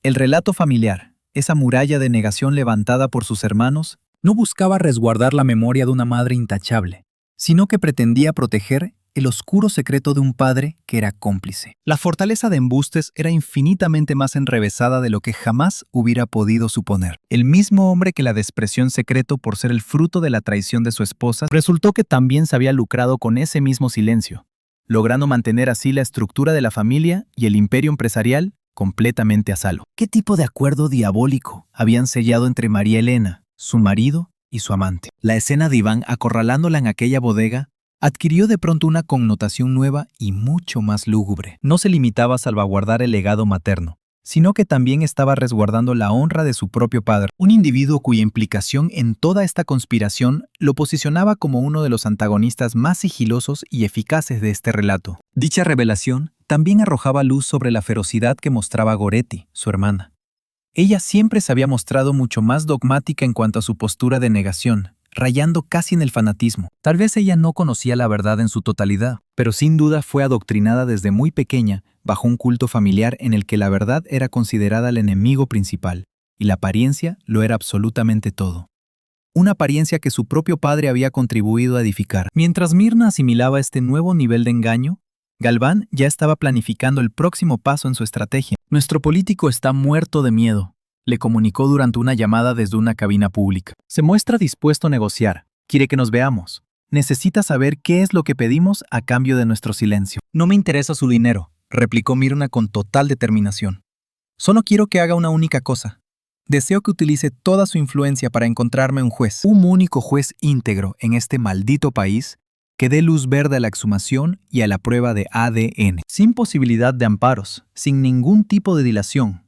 El relato familiar, esa muralla de negación levantada por sus hermanos, no buscaba resguardar la memoria de una madre intachable, sino que pretendía proteger el oscuro secreto de un padre que era cómplice. La fortaleza de embustes era infinitamente más enrevesada de lo que jamás hubiera podido suponer. El mismo hombre que la despreció en secreto por ser el fruto de la traición de su esposa, resultó que también se había lucrado con ese mismo silencio, logrando mantener así la estructura de la familia y el imperio empresarial completamente a salvo. ¿Qué tipo de acuerdo diabólico habían sellado entre María Elena, su marido y su amante? La escena de Iván acorralándola en aquella bodega adquirió de pronto una connotación nueva y mucho más lúgubre. No se limitaba a salvaguardar el legado materno, sino que también estaba resguardando la honra de su propio padre, un individuo cuya implicación en toda esta conspiración lo posicionaba como uno de los antagonistas más sigilosos y eficaces de este relato. Dicha revelación también arrojaba luz sobre la ferocidad que mostraba Goretti, su hermana. Ella siempre se había mostrado mucho más dogmática en cuanto a su postura de negación, rayando casi en el fanatismo. Tal vez ella no conocía la verdad en su totalidad, pero sin duda fue adoctrinada desde muy pequeña bajo un culto familiar en el que la verdad era considerada el enemigo principal. y la apariencia lo era absolutamente todo. Una apariencia que su propio padre había contribuido a edificar. Mientras Mirna asimilaba este nuevo nivel de engaño, Galván ya estaba planificando el próximo paso en su estrategia. Nuestro político está muerto de miedo, le comunicó durante una llamada desde una cabina pública. Se muestra dispuesto a negociar, quiere que nos veamos. Necesita saber qué es lo que pedimos a cambio de nuestro silencio. No me interesa su dinero, replicó Mirna con total determinación. Solo quiero que haga una única cosa. Deseo que utilice toda su influencia para encontrarme un juez, un único juez íntegro en este maldito país que dé luz verde a la exhumación y a la prueba de ADN, sin posibilidad de amparos, sin ningún tipo de dilación.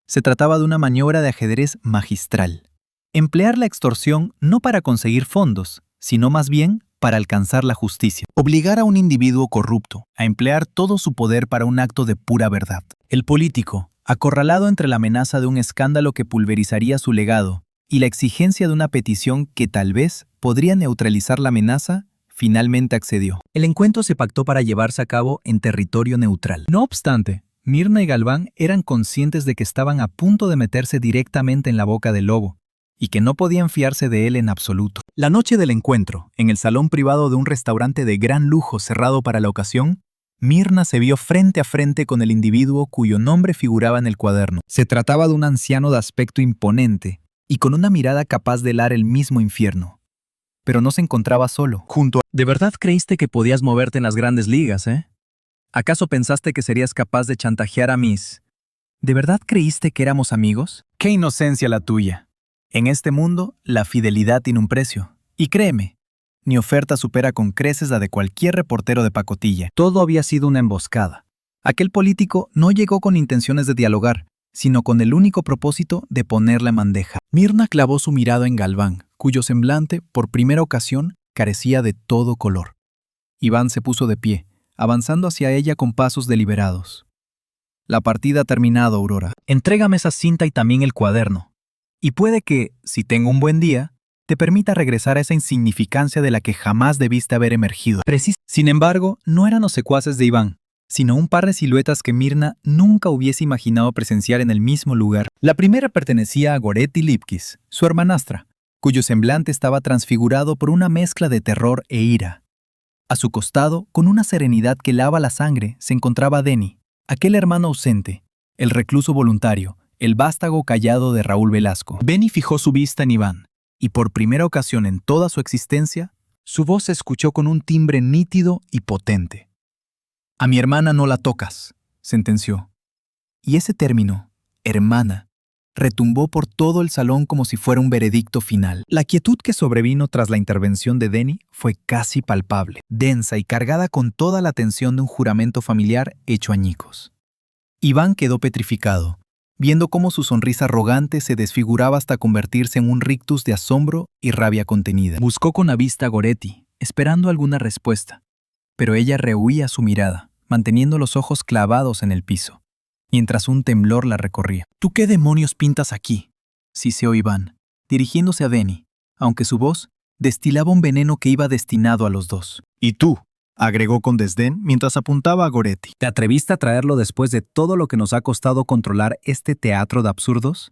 Se trataba de una maniobra de ajedrez magistral. Emplear la extorsión no para conseguir fondos, sino más bien para alcanzar la justicia. Obligar a un individuo corrupto a emplear todo su poder para un acto de pura verdad. El político, acorralado entre la amenaza de un escándalo que pulverizaría su legado y la exigencia de una petición que tal vez podría neutralizar la amenaza, finalmente accedió. El encuentro se pactó para llevarse a cabo en territorio neutral. No obstante, Mirna y Galván eran conscientes de que estaban a punto de meterse directamente en la boca del lobo y que no podían fiarse de él en absoluto. La noche del encuentro, en el salón privado de un restaurante de gran lujo cerrado para la ocasión, Mirna se vio frente a frente con el individuo cuyo nombre figuraba en el cuaderno. Se trataba de un anciano de aspecto imponente y con una mirada capaz de helar el mismo infierno. Pero no se encontraba solo. ¿De verdad creíste que podías moverte en las grandes ligas, eh? ¿Acaso pensaste que serías capaz de chantajear a mis... ¿De verdad creíste que éramos amigos? ¡Qué inocencia la tuya! En este mundo, la fidelidad tiene un precio. Y créeme, mi oferta supera con creces la de cualquier reportero de pacotilla. Todo había sido una emboscada. Aquel político no llegó con intenciones de dialogar, sino con el único propósito de ponerla en bandeja. Mirna clavó su mirada en Galván, cuyo semblante, por primera ocasión, carecía de todo color. Iván se puso de pie, avanzando hacia ella con pasos deliberados. La partida ha terminado, Aurora. Entrégame esa cinta y también el cuaderno. Y puede que, si tengo un buen día, te permita regresar a esa insignificancia de la que jamás debiste haber emergido. Sin embargo, no eran los secuaces de Iván, sino un par de siluetas que Mirna nunca hubiese imaginado presenciar en el mismo lugar. La primera pertenecía a Goretti Lipkis, su hermanastra, cuyo semblante estaba transfigurado por una mezcla de terror e ira. A su costado, con una serenidad que lava la sangre, se encontraba Denny, aquel hermano ausente, el recluso voluntario, el vástago callado de Raúl Velasco. Benny fijó su vista en Iván, y por primera ocasión en toda su existencia, su voz se escuchó con un timbre nítido y potente. «A mi hermana no la tocas», sentenció. Y ese término, hermana, retumbó por todo el salón como si fuera un veredicto final. La quietud que sobrevino tras la intervención de Denny fue casi palpable, densa y cargada con toda la tensión de un juramento familiar hecho añicos. Iván quedó petrificado, viendo cómo su sonrisa arrogante se desfiguraba hasta convertirse en un rictus de asombro y rabia contenida. Buscó con la vista a Goretti, esperando alguna respuesta, pero ella rehuía su mirada, manteniendo los ojos clavados en el piso, mientras un temblor la recorría. «¿Tú qué demonios pintas aquí?», siseó Iván, dirigiéndose a Denny, aunque su voz destilaba un veneno que iba destinado a los dos. «¿Y tú?», agregó con desdén mientras apuntaba a Goretti. «¿Te atreviste a traerlo después de todo lo que nos ha costado controlar este teatro de absurdos?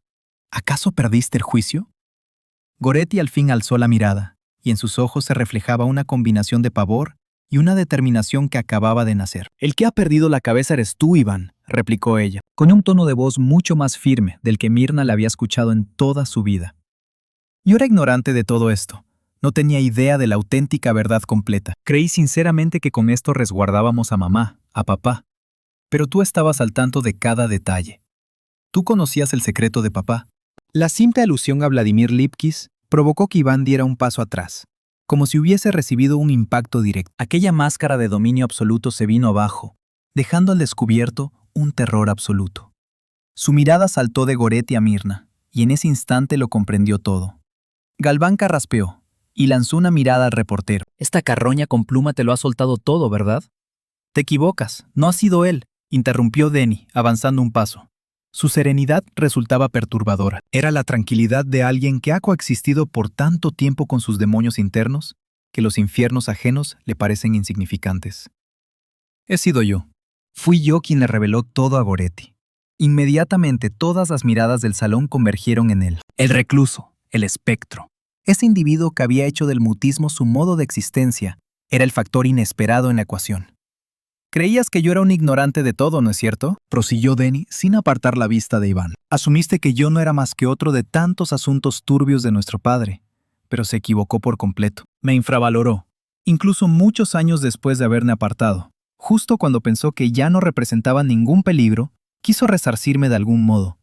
¿Acaso perdiste el juicio?». Goretti al fin alzó la mirada, y en sus ojos se reflejaba una combinación de pavor y una determinación que acababa de nacer. «El que ha perdido la cabeza eres tú, Iván», replicó ella, con un tono de voz mucho más firme del que Mirna le había escuchado en toda su vida. Yo era ignorante de todo esto. No tenía idea de la auténtica verdad completa. Creí sinceramente que con esto resguardábamos a mamá, a papá. Pero tú estabas al tanto de cada detalle. Tú conocías el secreto de papá. La simple alusión a Vladimir Lipkis provocó que Iván diera un paso atrás, como si hubiese recibido un impacto directo. Aquella máscara de dominio absoluto se vino abajo, dejando al descubierto un terror absoluto. Su mirada saltó de Goretti a Mirna, y en ese instante lo comprendió todo. Galván carraspeó y lanzó una mirada al reportero. «Esta carroña con pluma te lo ha soltado todo, ¿verdad?». «Te equivocas, no ha sido él», interrumpió Denny, avanzando un paso. Su serenidad resultaba perturbadora. Era la tranquilidad de alguien que ha coexistido por tanto tiempo con sus demonios internos que los infiernos ajenos le parecen insignificantes. «He sido yo. Fui yo quien le reveló todo a Goretti. Inmediatamente todas las miradas del salón convergieron en él. El recluso, el espectro. Ese individuo que había hecho del mutismo su modo de existencia era el factor inesperado en la ecuación. «Creías que yo era un ignorante de todo, ¿no es cierto?», prosiguió Denny sin apartar la vista de Iván. «Asumiste que yo no era más que otro de tantos asuntos turbios de nuestro padre, pero se equivocó por completo. Me infravaloró, incluso muchos años después de haberme apartado. Justo cuando pensó que ya no representaba ningún peligro, quiso resarcirme de algún modo.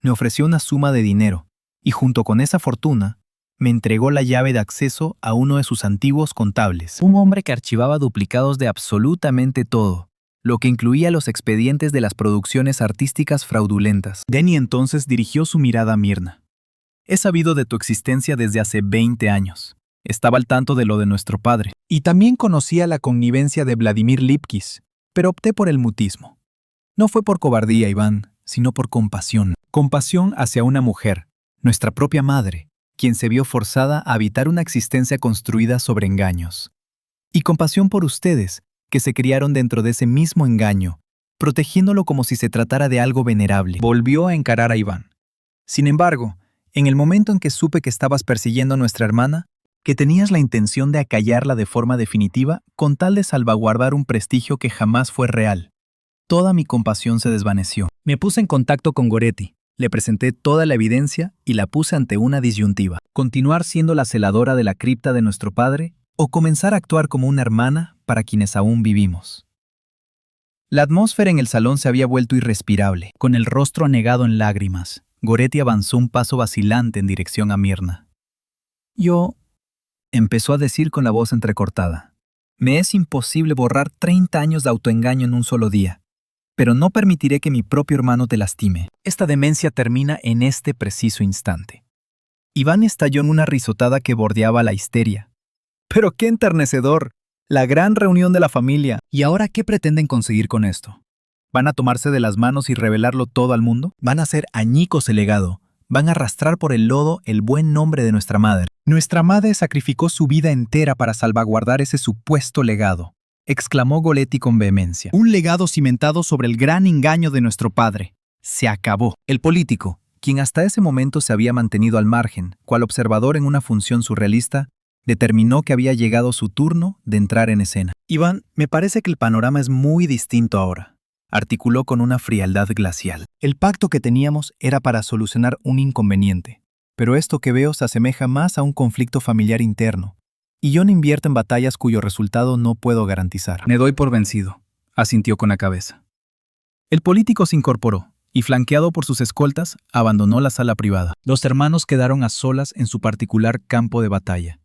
Me ofreció una suma de dinero, y junto con esa fortuna, me entregó la llave de acceso a uno de sus antiguos contables. Un hombre que archivaba duplicados de absolutamente todo, lo que incluía los expedientes de las producciones artísticas fraudulentas». Denny entonces dirigió su mirada a Mirna. «He sabido de tu existencia desde hace 20 años. Estaba al tanto de lo de nuestro padre. Y también conocía la connivencia de Vladimir Lipkis, pero opté por el mutismo. No fue por cobardía, Iván, sino por compasión. Compasión hacia una mujer, nuestra propia madre, quien se vio forzada a habitar una existencia construida sobre engaños. Y compasión por ustedes, que se criaron dentro de ese mismo engaño, protegiéndolo como si se tratara de algo venerable». Volvió a encarar a Iván. «Sin embargo, en el momento en que supe que estabas persiguiendo a nuestra hermana, que tenías la intención de acallarla de forma definitiva con tal de salvaguardar un prestigio que jamás fue real, toda mi compasión se desvaneció. Me puse en contacto con Goretti. Le presenté toda la evidencia y la puse ante una disyuntiva: continuar siendo la celadora de la cripta de nuestro padre o comenzar a actuar como una hermana para quienes aún vivimos». La atmósfera en el salón se había vuelto irrespirable. Con el rostro anegado en lágrimas, Goretti avanzó un paso vacilante en dirección a Mirna. «Yo», empezó a decir con la voz entrecortada, «me es imposible borrar 30 años de autoengaño en un solo día. Pero no permitiré que mi propio hermano te lastime. Esta demencia termina en este preciso instante». Iván estalló en una risotada que bordeaba la histeria. «¡Pero qué enternecedor! La gran reunión de la familia. ¿Y ahora qué pretenden conseguir con esto? ¿Van a tomarse de las manos y revelarlo todo al mundo? ¿Van a hacer añicos el legado? ¿Van a arrastrar por el lodo el buen nombre de nuestra madre? Nuestra madre sacrificó su vida entera para salvaguardar ese supuesto legado», exclamó Goretti con vehemencia. «Un legado cimentado sobre el gran engaño de nuestro padre. Se acabó». El político, quien hasta ese momento se había mantenido al margen, cual observador en una función surrealista, determinó que había llegado su turno de entrar en escena. «Iván, me parece que el panorama es muy distinto ahora», articuló con una frialdad glacial. «El pacto que teníamos era para solucionar un inconveniente, pero esto que veo se asemeja más a un conflicto familiar interno. Y yo no invierto en batallas cuyo resultado no puedo garantizar». «Me doy por vencido», asintió con la cabeza. El político se incorporó y, flanqueado por sus escoltas, abandonó la sala privada. Los hermanos quedaron a solas en su particular campo de batalla.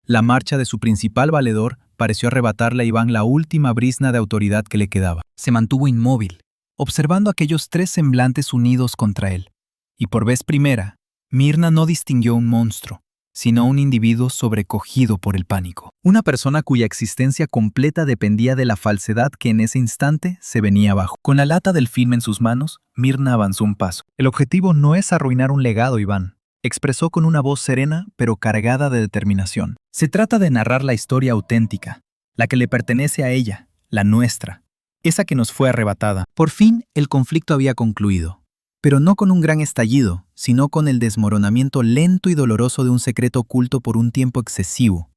La marcha de su principal valedor pareció arrebatarle a Iván la última brizna de autoridad que le quedaba. Se mantuvo inmóvil, observando aquellos tres semblantes unidos contra él. Y por vez primera, Mirna no distinguió un monstruo, sino un individuo sobrecogido por el pánico. Una persona cuya existencia completa dependía de la falsedad que en ese instante se venía abajo. Con la lata del film en sus manos, Mirna avanzó un paso. «El objetivo no es arruinar un legado, Iván», expresó con una voz serena pero cargada de determinación. «Se trata de narrar la historia auténtica, la que le pertenece a ella, la nuestra, esa que nos fue arrebatada». Por fin, el conflicto había concluido. Pero no con un gran estallido, sino con el desmoronamiento lento y doloroso de un secreto oculto por un tiempo excesivo.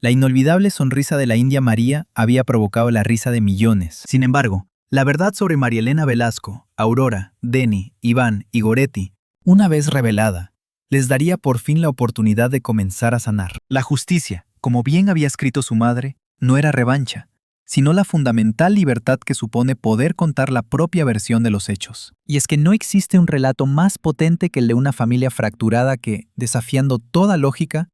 La inolvidable sonrisa de la India María había provocado la risa de millones. Sin embargo, la verdad sobre María Elena Velasco, Aurora, Denny, Iván y Goretti, una vez revelada, les daría por fin la oportunidad de comenzar a sanar. La justicia, como bien había escrito su madre, no era revancha, sino la fundamental libertad que supone poder contar la propia versión de los hechos. Y es que no existe un relato más potente que el de una familia fracturada que, desafiando toda lógica,